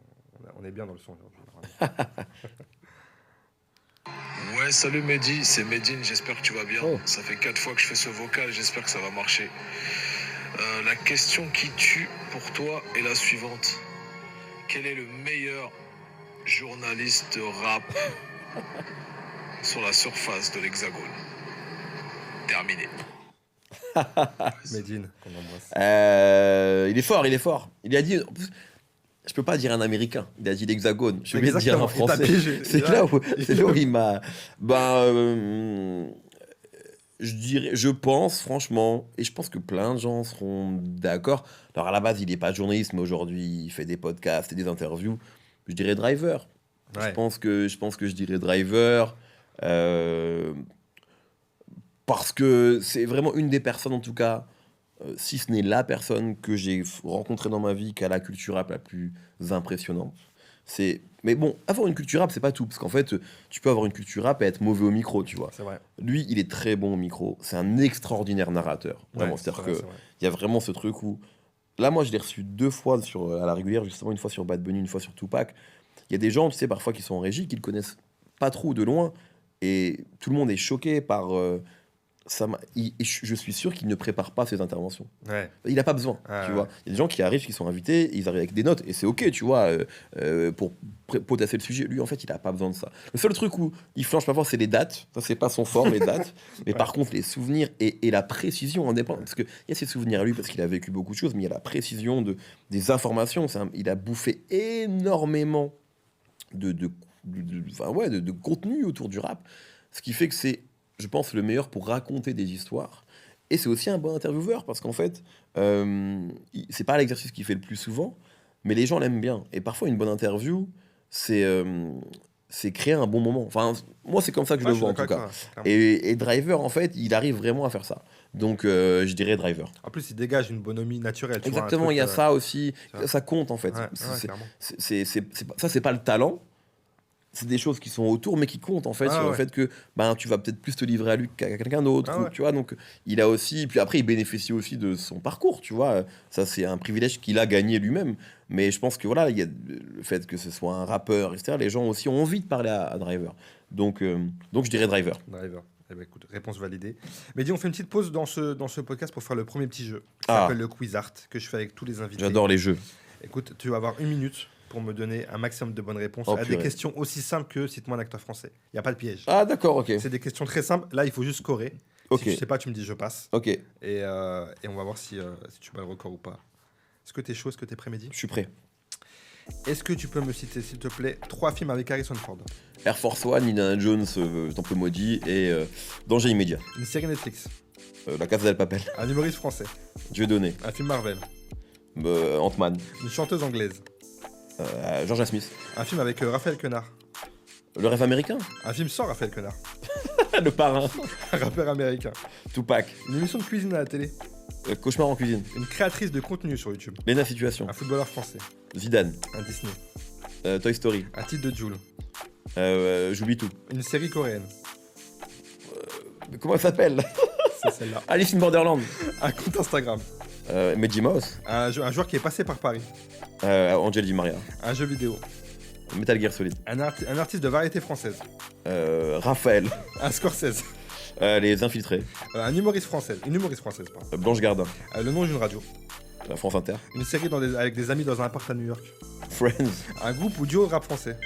On est bien dans le son aujourd'hui. Normalement. Ouais, salut Mehdi, c'est Medine, j'espère que tu vas bien. Oh. Ça fait 4 fois que je fais ce vocal, j'espère que ça va marcher. La question qui tue pour toi est la suivante. Quel est le meilleur journaliste de rap sur la surface de l'Hexagone? Terminé. Medine, qu'on embrasse. Il est fort, il est fort. Il a dit. En plus, je peux pas dire un américain. Il a dit l'hexagone. Je suis obligé de dire un Exactement, il t'a français. piégé. C'est là où il m'a. Ben, je dirais, je pense franchement, et je pense que plein de gens seront d'accord. Alors à la base, il est pas journaliste, mais aujourd'hui, il fait des podcasts et des interviews. Je dirais Driver. Ouais. Je pense que je dirais Driver. euh, Parce que c'est vraiment une des personnes, en tout cas, si ce n'est la personne que j'ai rencontrée dans ma vie qui a la culture rap la plus impressionnante. Mais bon, avoir une culture rap, c'est pas tout. Parce qu'en fait, tu peux avoir une culture rap et être mauvais au micro, tu vois. C'est vrai. Lui, il est très bon au micro. C'est un extraordinaire narrateur. Vraiment. Ouais, C'est-à-dire c'est qu'il vrai. y a vraiment ce truc où. Là, moi, je l'ai reçu 2 fois à la régulière, justement, une fois sur Bad Bunny, une fois sur Tupac. Il y a des gens, tu sais, parfois qui sont en régie, qui le connaissent pas trop de loin. Et tout le monde est choqué par. Je suis sûr qu'il ne prépare pas ses interventions. Ouais. Il n'a pas besoin, Ah, tu ouais. vois. Il y a des gens qui arrivent, qui sont invités, ils arrivent avec des notes, et c'est ok, tu vois, pour potasser le sujet. Lui, en fait, il n'a pas besoin de ça. Le seul truc où il flanche parfois, c'est les dates. Ça, c'est pas son fort, les dates. Mais Ouais. par contre, les souvenirs et la précision en dépend. Parce qu'il y a ses souvenirs à lui, parce qu'il a vécu beaucoup de choses, mais il y a la précision des informations. Il a bouffé énormément de contenu autour du rap. Ce qui fait que c'est, je pense, le meilleur pour raconter des histoires. Et c'est aussi un bon intervieweur parce qu'en fait, c'est pas l'exercice qu'il fait le plus souvent, mais les gens l'aiment bien. Et parfois, une bonne interview, c'est créer un bon moment. Enfin, moi, c'est comme ça que je le vois en tout cas. Et Driver, en fait, il arrive vraiment à faire ça. Donc, je dirais Driver. En plus, il dégage une bonhomie naturelle. Exactement, il y a ça aussi. Ça compte en fait. C'est pas le talent. C'est des choses qui sont autour, mais qui comptent en fait sur le fait que tu vas peut-être plus te livrer à lui qu'à quelqu'un d'autre. Tu vois, donc il a aussi. Puis après, il bénéficie aussi de son parcours. Tu vois, ça c'est un privilège qu'il a gagné lui-même. Mais je pense que voilà, il y a le fait que ce soit un rappeur, etc. Les gens aussi ont envie de parler à Driver. Donc je dirais Driver. Driver. Eh ben, écoute, réponse validée. Mais dis, on fait une petite pause dans ce podcast pour faire le premier petit jeu qui s'appelle le Quiz Art que je fais avec tous les invités. J'adore les jeux. Écoute, tu vas avoir 1 minute pour me donner un maximum de bonnes réponses à des questions aussi simples que cite-moi un acteur français. Il n'y a pas de piège. Ah d'accord, ok. C'est des questions très simples. Là, il faut juste scorer. Si tu sais pas, tu me dis je passe. Ok. Et on va voir si tu bats le record ou pas. Est-ce que tu es chaud? Est-ce que tu es prêt, Mehdi? Je suis prêt. Est-ce que tu peux me citer, s'il te plaît, 3 films avec Harrison Ford? Air Force One, Indiana Jones, Temple Maudit et Danger immédiat. Une série Netflix. La Casa del Papel. Un humoriste français. Dieudonné. Un film Marvel. Ant-Man. Une chanteuse anglaise. Georgia Smith. Un film avec Raphaël Quenard. Le rêve américain. Un film sans Raphaël Quenard. Le parrain. Un rappeur américain. Tupac. Une émission de cuisine à la télé. Cauchemar en cuisine. Une créatrice de contenu sur YouTube. Lena Situation. Un footballeur français. Zidane. Un Disney. Toy Story. Un titre de Jul. J'oublie tout. Une série coréenne. Comment elle s'appelle? C'est celle-là. Alice in Borderland. Un compte Instagram. Mickey Mouse. Un joueur qui est passé par Paris. Angel Di Maria. Un jeu vidéo. Metal Gear Solid. Un artiste de variété française. Raphaël. Un Scorsese. Les Infiltrés. Un humoriste français. Une humoriste française, pardon. Blanche Gardin. Le nom d'une radio. France Inter. Une série avec des amis dans un appart à New York. Friends. Un groupe ou duo rap français.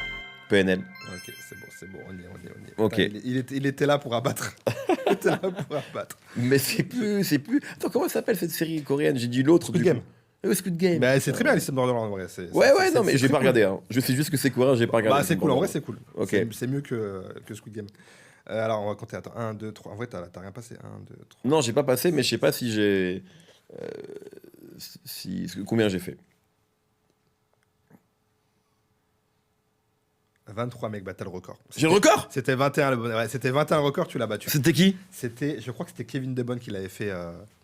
PNL. Ok, c'est bon, on y est. Ok. Il était là pour abattre. Il était là pour abattre. Mais c'est plus... Attends, comment s'appelle cette série coréenne? J'ai dit l'autre. Squid Game. Squid Game. Bah, c'est très bien, Alice in Borderland, en vrai. Ouais, non, mais j'ai pas regardé. Hein. Je sais juste que c'est coréen, j'ai pas regardé. Bah, c'est cool, en vrai, c'est cool. Ok. C'est mieux que Squid Game. Alors, on va compter. Attends, 1, 2, 3. En vrai, t'as rien passé. 1, 2, 3. Non, j'ai pas passé, mais je sais pas si j'ai... Combien j'ai fait? 23 mec, bah t'as le record. J'ai le record? C'était 21 c'était 21 le record, tu l'as battu. C'était qui? Je crois que c'était Kevin De Bruyne qui l'avait fait.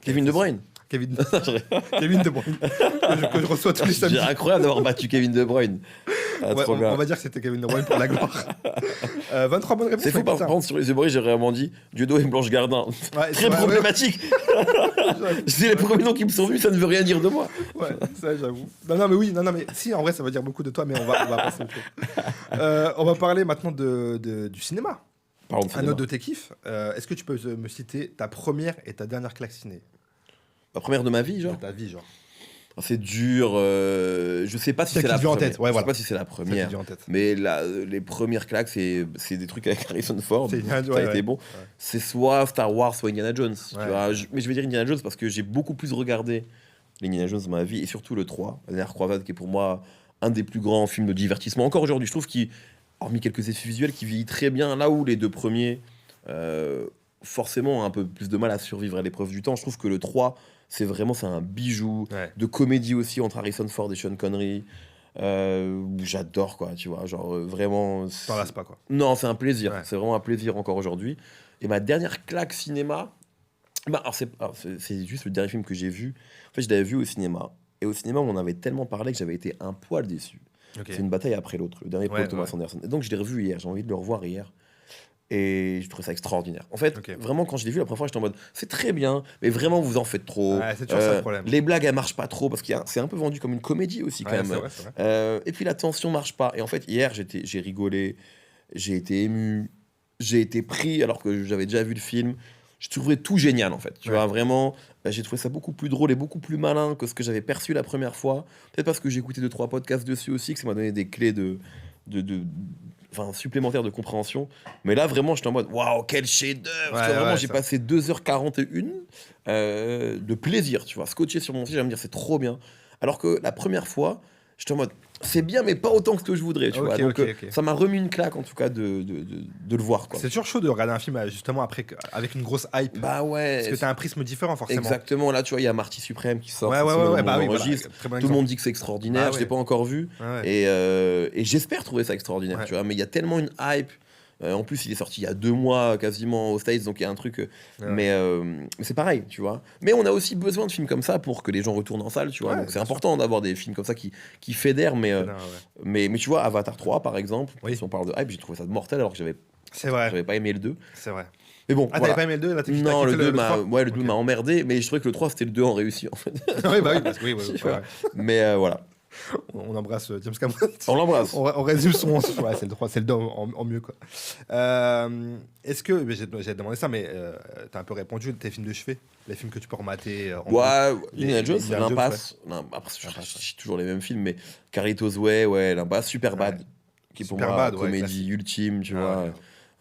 Kevin De Bruyne. Kevin De Bruyne. que je reçois tous les samedis. C'est incroyable d'avoir battu Kevin De Bruyne. On va dire que c'était Kevin De Bruyne pour la gloire. 23 bonnes réponses. C'est fou, par contre, sur les humorists, j'ai vraiment dit Dieudo et Blanche Gardin. Très problématique. C'est les premiers noms qui me sont venus, ça ne veut rien dire de moi. Ouais, ça j'avoue. Non, mais si, en vrai, ça veut dire beaucoup de toi, mais on va passer au tour. On va parler maintenant du cinéma. Parlons de cinéma. Un autre de tes kiffs. Est-ce que tu peux me citer ta première et ta dernière claque ciné? La première de ma vie, genre? De ta vie, genre. C'est dur. Je sais pas si c'est la première. Je sais pas si c'est la première. Mais les premières claques, c'est des trucs avec Harrison Ford. Ça a été bon. Ouais. C'est soit Star Wars, soit Indiana Jones. Tu vois, mais je vais dire Indiana Jones parce que j'ai beaucoup plus regardé les Indiana Jones dans ma vie et surtout le 3, La dernière croisade, qui est pour moi un des plus grands films de divertissement. Encore aujourd'hui, je trouve qu'il, hormis quelques effets visuels, qui vieillit très bien. Là où les deux premiers, forcément, ont un peu plus de mal à survivre à l'épreuve du temps. Je trouve que le 3, c'est un bijou de comédie aussi entre Harrison Ford et Sean Connery. J'adore, quoi, tu vois, genre vraiment. T'en lasses pas, quoi. Non, c'est un plaisir. C'est vraiment un plaisir encore aujourd'hui. Et ma dernière claque cinéma, c'est juste le dernier film que j'ai vu. En fait, je l'avais vu au cinéma. Et au cinéma, on en avait tellement parlé que j'avais été un poil déçu. Okay. C'est Une bataille après l'autre, le dernier Paul Thomas Anderson. Et donc, je l'ai revu hier. J'ai envie de le revoir hier. Et je trouve ça extraordinaire. En fait, vraiment, quand je l'ai vu la première fois, j'étais en mode, c'est très bien, mais vraiment, vous en faites trop. C'est toujours ça le problème. Les blagues, elles marchent pas trop, parce que c'est un peu vendu comme une comédie aussi, quand même. C'est vrai. Et puis, la tension marche pas. Et en fait, hier, j'ai rigolé, j'ai été ému, j'ai été pris, alors que j'avais déjà vu le film. Je trouvais tout génial, en fait. Tu vois, vraiment, j'ai trouvé ça beaucoup plus drôle et beaucoup plus malin que ce que j'avais perçu la première fois. Peut-être parce que j'ai écouté 2-3 podcasts dessus aussi, que ça m'a donné des clés supplémentaire de compréhension. Mais là, vraiment, j'étais en mode waouh, quel chef-d'œuvre! Vraiment, j'ai passé 2h41 de plaisir, tu vois, scotché sur mon siège à me dire c'est trop bien. Alors que la première fois, j'étais en mode, c'est bien, mais pas autant que ce que je voudrais, tu vois. Donc, ok. ça m'a remis une claque, en tout cas, de le voir, quoi. C'est toujours chaud de regarder un film justement après avec une grosse hype. Bah ouais. Parce que t'as un prisme différent forcément. Exactement. Là, tu vois, il y a Marty Suprême qui sort. Ouais, bah oui, voilà, très bon Tout le monde dit que c'est extraordinaire. Bah Je l'ai ouais. pas encore vu. Ouais. Et j'espère trouver ça extraordinaire, Ouais. tu vois. Mais il y a tellement une hype. En plus, il est sorti il y a 2 mois quasiment aux States, donc il y a un truc. Mais c'est pareil, tu vois. Mais on a aussi besoin de films comme ça pour que les gens retournent en salle, tu vois. Ouais, Donc c'est bien important d'avoir des films comme ça qui fédèrent. Mais tu vois, Avatar 3, par exemple, Oui. si on parle de hype, j'ai trouvé ça mortel alors que C'est vrai. j'avais pas aimé le 2. C'est vrai. Mais bon, Ah, voilà. t'avais pas aimé le 2 là, Non, le 2 m'a 3? le 2 m'a emmerdé, mais je trouvais que le 3 c'était le 2 en réussi en fait. Oui, bah oui, parce que oui, Tu ouais, vois. ouais. Mais voilà. On embrasse James Cameron. On l'embrasse. On résume son. Ouais, c'est le 3, c'est le 2 en mieux, quoi. Est-ce que. J'ai demandé ça, mais t'as un peu répondu, tes films de chevet, les films que tu peux remater. Ouais, les Indiana Jones, Indiana Jones, l'impasse. Non, après, j'ai toujours les mêmes films, mais Carlitos Way, ouais, l'impasse, Superbad, qui est pour moi Superbad, ouais, comédie classique. ultime, tu Ah,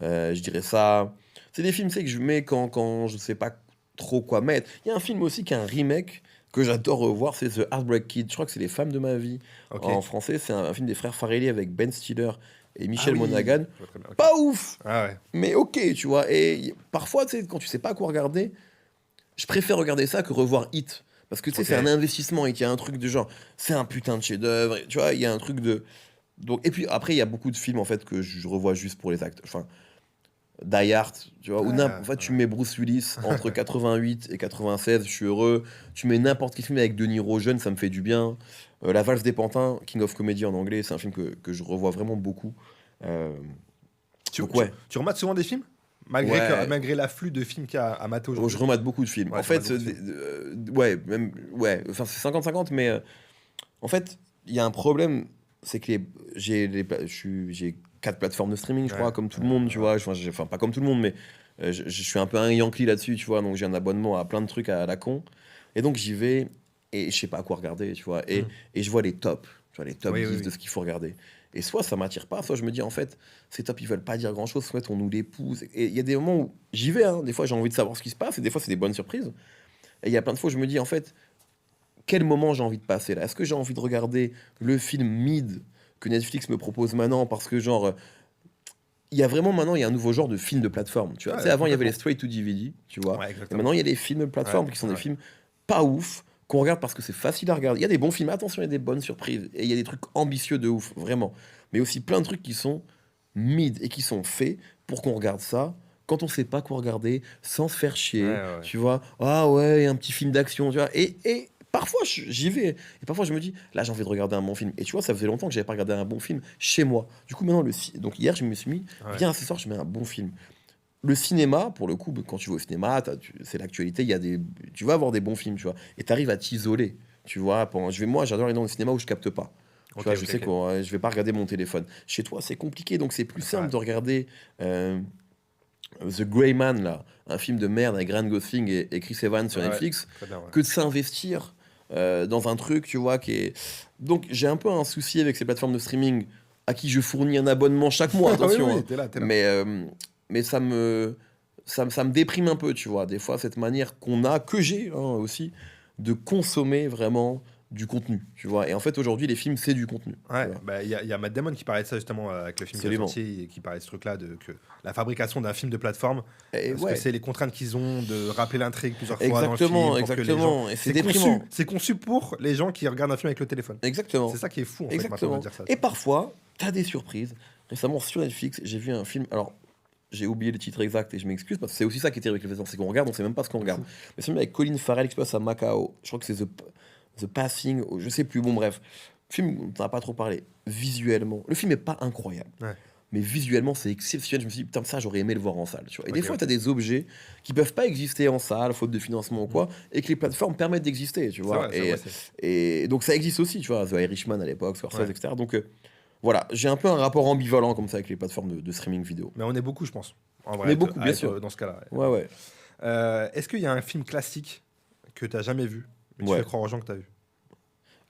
vois. Je dirais ça. C'est des films, tu sais, que je mets quand je sais pas trop quoi mettre. Il y a un film aussi qui est un remake que j'adore revoir, c'est The Heartbreak Kid. Je crois que c'est Les Femmes de ma vie. Ok. En français, c'est un film des frères Farrelly avec Ben Stiller et Michel Ah oui. Monaghan. Je vois très bien, ok. Pas ouf, Ah ouais. mais ok, tu vois. Et parfois, tu sais, quand tu sais pas quoi regarder, je préfère regarder ça que revoir Hit. Parce que tu sais, Ok. c'est un investissement et qu'il y a un truc de genre, c'est un putain de chef-d'œuvre. Tu vois, il y a un truc de. Donc, et puis après, il y a beaucoup de films en fait que je revois juste pour les actes. Enfin, Die Hard, tu vois, en fait, tu mets Bruce Willis entre 88 et 96, je suis heureux. Tu mets n'importe quel film avec De Niro jeune, ça me fait du bien. La Valse des Pantins, King of Comedy en anglais, c'est un film que je revois vraiment beaucoup. Donc, ouais. Tu remates souvent des films malgré l'afflux de films qu'il y a à mater Oh, aujourd'hui. je remate beaucoup de films. Ouais, en tu fait, remates beaucoup de ouais, enfin c'est 50-50, mais en fait, il y a un problème, c'est que j'ai 4 plateformes de streaming, je crois, Ouais. comme tout le monde, tu vois. Enfin, pas comme tout le monde, mais je suis un peu un Yankee là-dessus, tu vois. Donc j'ai un abonnement à plein de trucs à la con, et donc j'y vais et je sais pas à quoi regarder, tu vois. Et je vois les tops, tu vois, les top 10 de ce qu'il faut regarder. Et soit ça m'attire pas, soit je me dis en fait, ces tops ils veulent pas dire grand chose, soit on nous les pousse. Et il y a des moments où j'y vais, hein, des fois j'ai envie de savoir ce qui se passe, et des fois c'est des bonnes surprises. Et il y a plein de fois où je me dis en fait, quel moment j'ai envie de passer là? Est-ce que j'ai envie de regarder le film mid que Netflix me propose maintenant parce que genre. Il y a vraiment maintenant, il y a un nouveau genre de film de plateforme. Tu vois, Ouais, tu sais, avant il y avait les complètement. straight to DVD, tu vois. Ouais, Et exactement. maintenant il y a des films de plateforme Ouais, qui sont des ouais. films pas ouf, qu'on regarde parce que c'est facile à regarder. Il y a des bons films, attention, il y a des bonnes surprises. Et il y a des trucs ambitieux de ouf, vraiment. Mais aussi plein de trucs qui sont mid et qui sont faits pour qu'on regarde ça quand on sait pas quoi regarder, sans se faire chier. Ouais, ouais. Tu vois, ah ouais, un petit film d'action, tu vois. Et parfois j'y vais. Et parfois je me dis, là j'ai envie de regarder un bon film. Et tu vois, ça faisait longtemps que j'avais pas regardé un bon film chez moi. Du coup, maintenant, donc hier, je me suis mis, Ouais. viens, ce soir, je mets un bon film. Le cinéma, pour le coup, quand tu vas au cinéma, c'est l'actualité, tu vas avoir des bons films, tu vois. Et tu arrives à t'isoler, tu vois. Moi, j'adore aller dans le cinéma où je capte pas. Tu Ok, vois, je ok, sais ok. que je vais pas regarder mon téléphone. Chez toi, c'est compliqué, donc c'est plus C'est simple vrai. de regarder The Grey Man, là, un film de merde avec Ryan Gosling et Chris Evans sur Ouais, Netflix, Très bien, ouais. que de s'investir dans un truc, tu vois, qui est... Donc, j'ai un peu un souci avec ces plateformes de streaming à qui je fournis un abonnement chaque mois, attention. Oui, oui, hein. t'es là. Mais ça me déprime un peu, tu vois. Des fois, cette manière qu'on a, que j'ai hein, aussi, de consommer vraiment du contenu, tu vois. Et en fait, aujourd'hui, les films, c'est du contenu. Ouais, tu vois. bah, y a Matt Damon qui parlait de ça justement avec le film qui est Absolument. sorti et qui parlait de ce truc-là, que la fabrication d'un film de plateforme, Et parce ouais, que c'est les contraintes qu'ils ont de rappeler l'intrigue plusieurs fois dans le film. exactement, pour que les gens... exactement. Et c'est déprimant. C'est conçu pour les gens qui regardent un film avec le téléphone. Exactement. C'est ça qui est fou en fait maintenant Exactement. de dire ça. Et parfois, t'as des surprises. Récemment, sur Netflix, j'ai vu un film. Alors, j'ai oublié le titre exact et je m'excuse parce que c'est aussi ça qui est terrible avec les plateformes, c'est qu'on regarde, on sait même pas ce qu'on regarde. Mais c'est un film avec Colin Farrell qui se passe à Macao. Je crois que c'est The Passing, je sais plus. Bon, bref. Film, on n'en a pas trop parlé. Visuellement, le film est pas incroyable. Ouais. Mais visuellement, c'est exceptionnel. Je me suis dit, putain, ça, j'aurais aimé le voir en salle. Tu vois. Et des Ok, fois, ok. tu as des objets qui peuvent pas exister en salle, faute de financement ou quoi, et que les plateformes permettent d'exister. Tu vois. C'est vrai, c'est- Et donc, ça existe aussi, tu vois. The Irishman à l'époque, Scorsese, Ouais. etc. Donc, voilà, j'ai un peu un rapport ambivalent comme ça avec les plateformes de streaming vidéo. Mais on est beaucoup, je pense. En vrai, Mais beaucoup, à bien être, sûr. dans ce cas-là. Ouais, ouais. Est-ce qu'il y a un film classique que tu n'as jamais vu, mais tu Ouais. fais croire aux gens que tu as vu?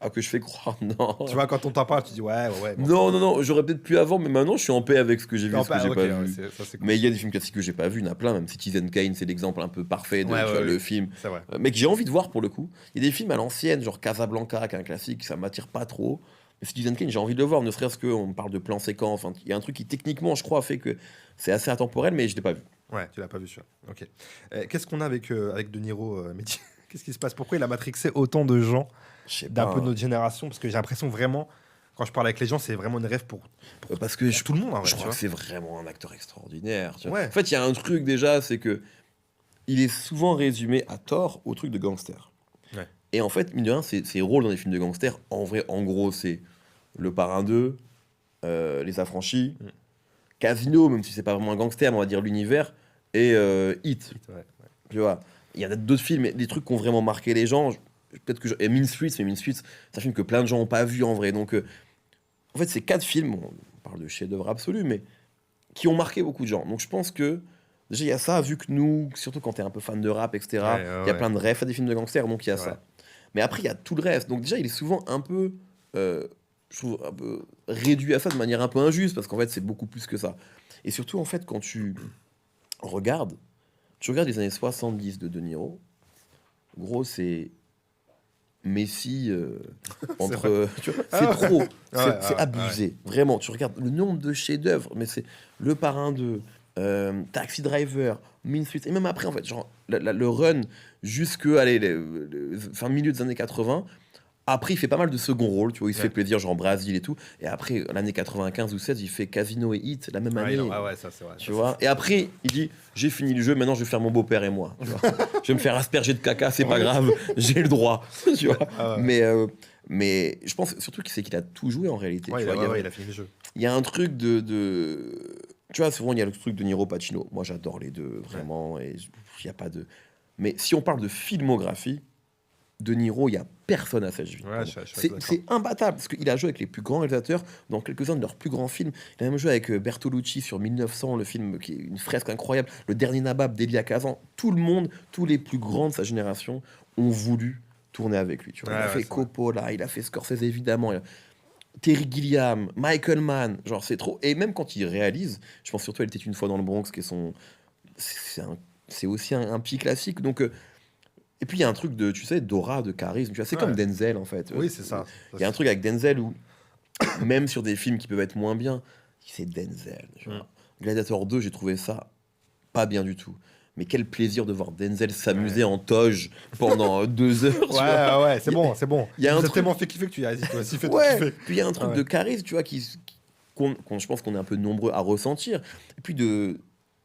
Ah, que je fais croire, non. Tu vois, quand on t'en parle, tu dis ouais. Bon. Non, non, non, j'aurais peut-être pu avant, mais maintenant, je suis en paix avec ce que j'ai vu, Non, ce que j'ai ok, pas ouais, vu. ça, c'est cool. Mais il y a des films classiques que j'ai pas vu, il y en a plein, même Citizen Kane, c'est l'exemple un peu parfait de Ouais, tu vois, ouais, le ouais. film. C'est vrai. Mais que j'ai envie de voir pour le coup. Il y a des films à l'ancienne, genre Casablanca, qui est un classique, ça m'attire pas trop. Citizen Kane, j'ai envie de le voir, ne serait-ce qu'on parle de plan séquence. Enfin, il y a un truc qui, techniquement, je crois, fait que c'est assez intemporel, mais je l'ai pas vu. Ouais, tu l'as pas vu celui-là. Ok. Qu'est-ce qu'on a avec De Niro, Mehdi? Qu'est-ce qui se passe? Pourquoi il a matrixé autant de gens Je sais d'un pas. peu de notre génération? Parce que j'ai l'impression vraiment, quand je parle avec les gens, c'est vraiment une rêve pour Parce que tout le monde. En vrai, je tu crois vois. que c'est vraiment un acteur extraordinaire. Tu vois. Ouais. En fait, il y a un truc déjà, c'est que il est souvent résumé à tort au truc de gangster. Ouais. Et en fait, mine de rien, ses rôles dans les films de gangster, en vrai, en gros, c'est Le Parrain 2, Les Affranchis, Casino, même si c'est pas vraiment un gangster, mais on va dire l'univers, et Hit. Ouais, ouais. Tu vois, il y en a d'autres films, mais des trucs qui ont vraiment marqué les gens. Peut-être que et Mean Streets, mais Mean Streets, c'est un film que plein de gens n'ont pas vu en vrai. Donc, en fait, c'est 4 films, on parle de chef-d'œuvre absolu, mais qui ont marqué beaucoup de gens. Donc, je pense que déjà, il y a ça, vu que nous, surtout quand t'es un peu fan de rap, etc., il y a plein de refs à des films de gangsters, donc il y a ça. Mais après, il y a tout le reste. Donc, déjà, il est souvent un peu, je trouve, un peu réduit à ça de manière un peu injuste, parce qu'en fait, c'est beaucoup plus que ça. Et surtout, en fait, quand tu regardes les années 70 de De Niro, gros, c'est Messi entre. Tu vois, c'est trop, c'est abusé. Vraiment, tu regardes le nombre de chefs-d'œuvre, mais c'est Le Parrain 2, Taxi Driver, Mean Streets, et même après, en fait, genre, le run jusque, allez, fin milieu des années 80. Après, il fait pas mal de second rôle, tu vois, il se fait plaisir, genre Brésil et tout. Et après, l'année 95 ou 16, il fait Casino et Hit la même année. Ouais, ça c'est vrai. Tu vois. Et après, il dit, j'ai fini le jeu, maintenant je vais faire mon beau-père et moi. Tu vois. Je vais me faire asperger de caca, c'est pas grave, j'ai le droit. Tu vois. Mais je pense surtout qu'il a tout joué en réalité. Ouais, tu vois. il a fini le jeu. Il y a un truc de... Tu vois, souvent il y a le truc de Niro Pacino. Moi j'adore les deux, vraiment. Et il y a pas de... Mais si on parle de filmographie, De Niro, il n'y a personne à cette vie. Ouais, c'est imbattable, parce qu'il a joué avec les plus grands réalisateurs dans quelques-uns de leurs plus grands films. Il a même joué avec Bertolucci sur 1900, le film qui est une fresque incroyable, Le Dernier Nabab d'Elia Kazan. Tout le monde, tous les plus grands de sa génération ont voulu tourner avec lui. Tu vois. Il a fait Coppola, il a fait Scorsese évidemment, Terry Gilliam, Michael Mann, genre c'est trop. Et même quand il réalise, je pense surtout Elle était une fois dans le Bronx, qui est son... C'est aussi un pied classique, donc... Et puis il y a un truc de, tu sais, d'aura, de charisme. Tu vois, c'est comme Denzel en fait. Oui, c'est ça. Il y a un truc avec Denzel où, même sur des films qui peuvent être moins bien, c'est Denzel. Tu vois. Gladiator 2, j'ai trouvé ça pas bien du tout. Mais quel plaisir de voir Denzel s'amuser en toge pendant 2 heures. Tu vois. Ouais, c'est bon. Il y a un truc tellement fait kiffer que tu as dit, toi aussi, fais-toi ouais. kiffer. Puis il y a un truc de charisme, tu vois, je pense qu'on est un peu nombreux à ressentir. Et puis De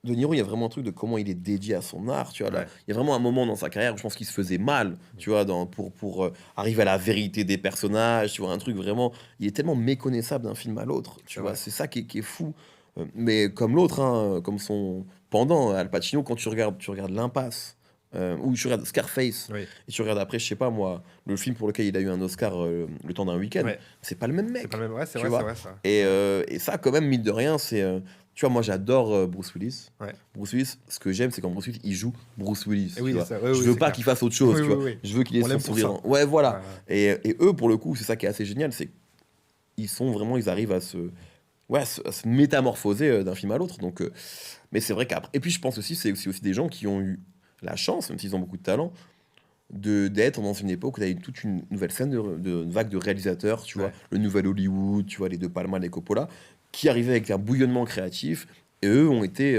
Niro, il y a vraiment un truc de comment il est dédié à son art, tu vois. Là, il y a vraiment un moment dans sa carrière où je pense qu'il se faisait mal, tu vois, pour arriver à la vérité des personnages, tu vois, un truc vraiment... Il est tellement méconnaissable d'un film à l'autre, tu vois. C'est ça qui est fou. Mais comme l'autre, hein, comme son pendant, Al Pacino, quand tu regardes L'Impasse, ou tu regardes Scarface, et tu regardes après, je sais pas moi, le film pour lequel il a eu un Oscar, Le Temps d'un week-end, c'est pas le même mec. C'est pas le même, c'est tu vrai, vois. ça. Et ça, quand même, mine de rien, c'est... tu vois, moi j'adore Bruce Willis. Ouais. Bruce Willis, ce que j'aime, c'est quand Bruce Willis il joue Bruce Willis. Et oui, tu vois. ça, je veux pas qu'il fasse autre chose. Tu vois. Je veux qu'il ait son sourire. Ouais, voilà. Et eux, pour le coup, c'est ça qui est assez génial, c'est ils arrivent à se métamorphoser d'un film à l'autre. Donc, mais c'est vrai qu'après. Et puis je pense aussi, c'est aussi des gens qui ont eu la chance, même s'ils ont beaucoup de talent, d'être dans une époque où tu as eu toute une nouvelle scène de vague de réalisateurs, tu vois, le nouvel Hollywood, tu vois, les De Palma, les Coppola, qui arrivaient avec un bouillonnement créatif, et eux ont été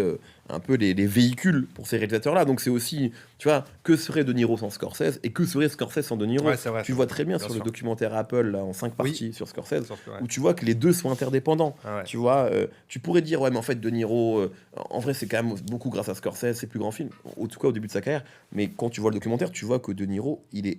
un peu les véhicules pour ces réalisateurs-là. Donc c'est aussi, tu vois, que serait De Niro sans Scorsese, et que serait Scorsese sans De Niro. Vrai, tu vois très bien sur le documentaire Apple, là, en 5 parties sur Scorsese, où tu vois que les deux sont interdépendants. Tu vois, tu pourrais dire, ouais, mais en fait, De Niro, en vrai, c'est quand même beaucoup grâce à Scorsese, ses plus grands films, en tout cas au début de sa carrière. Mais quand tu vois le documentaire, tu vois que De Niro, il est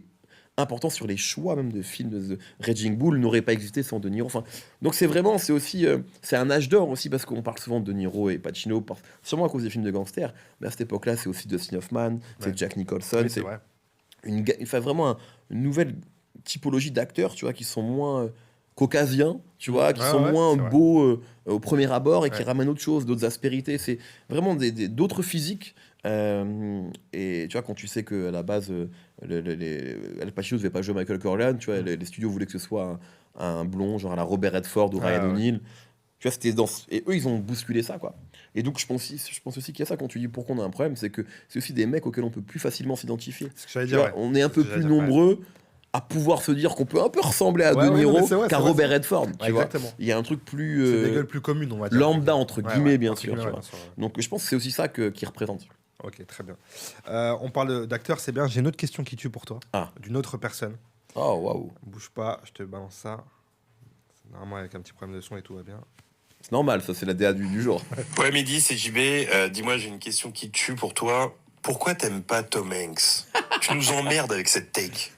important sur les choix même de films de Raging Bull n'aurait pas existé sans De Niro. Enfin, donc c'est aussi c'est un âge d'or aussi, parce qu'on parle souvent de De Niro et Pacino, sûrement à cause des films de gangsters, mais à cette époque-là c'est aussi Dustin Hoffman, c'est Jack Nicholson, c'est vraiment une nouvelle typologie d'acteurs, tu vois, qui sont moins caucasiens, tu vois, qui sont moins beaux au premier abord, et qui ramènent autre chose, d'autres aspérités. C'est vraiment d'autres physiques. Et tu vois, quand tu sais que à la base Al Pacino ne devait pas jouer Michael Corleone, tu vois, les studios voulaient que ce soit un blond, genre à la Robert Redford ou Ryan O'Neal. Tu vois, et eux ils ont bousculé ça, quoi. Et donc je pense aussi qu'il y a ça. Quand tu dis pourquoi on a un problème, c'est que c'est aussi des mecs auxquels on peut plus facilement s'identifier. C'est ce que j'allais dire. On est un peu plus nombreux. à pouvoir se dire qu'on peut un peu ressembler à De Ouais, Niro non, mais c'est vrai, qu'à c'est vrai, Robert c'est Redford. Ouais, Tu vois. exactement. Il y a un truc plus C'est des gueules plus communes, on va dire. lambda, entre Ouais, guillemets, ouais, bien entre sûr. guillemets, Tu ouais, vois. bien sûr, ouais. Donc je pense que c'est aussi ça qu'il représente. Ok, très bien. On parle d'acteurs, c'est bien. J'ai une autre question qui tue pour toi. Ah. D'une autre personne. Oh, waouh. Bouge pas, je te balance ça. Normalement, avec un petit problème de son et tout va bien. C'est normal, ça, c'est la DA du jour. Ouais, Mehdi, c'est JB. Dis-moi, j'ai une question qui tue pour toi. Pourquoi t'aimes pas Tom Hanks? Tu nous emmerdes avec cette take.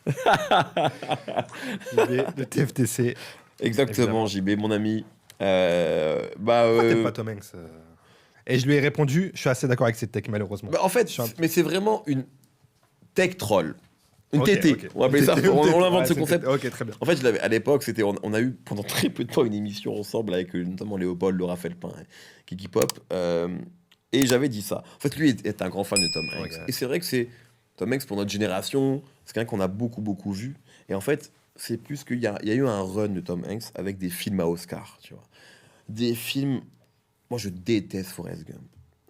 Le TFTC. Exactement, Évidemment. JB, mon ami. Pourquoi t'aimes pas Tom Hanks Et je lui ai répondu, je suis assez d'accord avec cette tech, malheureusement. En fait, Je suis un- mais c'est vraiment une tech troll. Une Ok, TT. ok. On va appeler ça. TT, On invente ouais, ce c'est concept. TT. Ok, très bien. En fait, à l'époque, on a eu pendant très peu de temps une émission ensemble avec notamment Léopold, Laura Felpin et Kiki Pop. Et j'avais dit ça. En fait, lui est un grand fan de Tom Hanks. Ouais. Et c'est vrai que Tom Hanks, pour notre génération, c'est quelqu'un qu'on a beaucoup, beaucoup vu. Et en fait, c'est plus qu'il y a eu un run de Tom Hanks avec des films à Oscar, tu vois. Des films... Moi, je déteste Forrest Gump.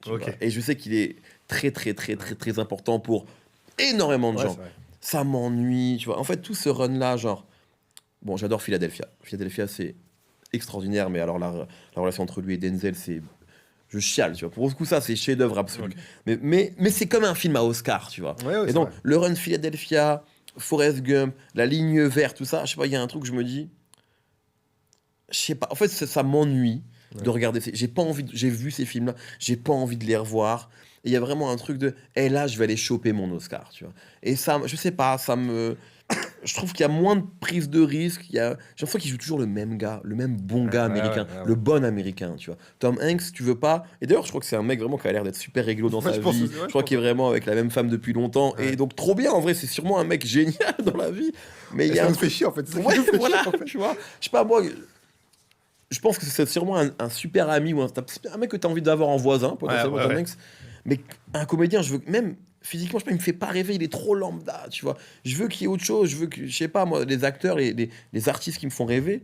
tu Ok. vois. Et je sais qu'il est très, très, très, très, très important pour énormément de Ouais, gens. c'est vrai. Ça m'ennuie, tu vois. En fait, tout ce run-là, genre... Bon, j'adore Philadelphia. Philadelphia, c'est extraordinaire, mais alors la relation entre lui et Denzel, c'est... Je chiale, tu vois. Pour ce coup, ça, c'est chef-d'œuvre absolu. Ok. Mais c'est comme un film à Oscar, tu vois. Ouais, ouais, Et c'est donc, vrai. le run Philadelphia, Forrest Gump, la ligne verte, tout ça, je sais pas, il y a un truc où je me dis... Je sais pas, en fait, ça m'ennuie de regarder. J'ai pas envie, j'ai vu ces films-là, j'ai pas envie de les revoir. Et il y a vraiment un truc de, là, je vais aller choper mon Oscar, tu vois. Et ça, je sais pas, je trouve qu'il y a moins de prise de risque. J'ai l'impression qu'il joue toujours le même gars, le même bon gars américain, ouais. le bon américain, tu vois. Tom Hanks, tu veux pas. Et d'ailleurs, je crois que c'est un mec vraiment qui a l'air d'être super réglo dans Ouais, sa je pense vie. aussi, ouais, je je crois pense qu'il est vraiment avec la même femme depuis longtemps. Ouais. Et donc, trop bien, en vrai, c'est sûrement un mec génial dans la vie. Mais il y a Ça un me fait chier, en fait. C'est ça qui Ouais, me fait voilà, chier, en fait. tu vois. Je sais pas, moi, je pense que c'est sûrement un super ami ou un mec que tu as envie d'avoir en voisin, potentiellement, Ouais, Tom ouais. Hanks. Mais un comédien, je veux même physiquement, je sais pas, il me fait pas rêver, il est trop lambda, tu vois. Je veux qu'il y ait autre chose, je veux que, je sais pas, moi, les acteurs, les artistes qui me font rêver,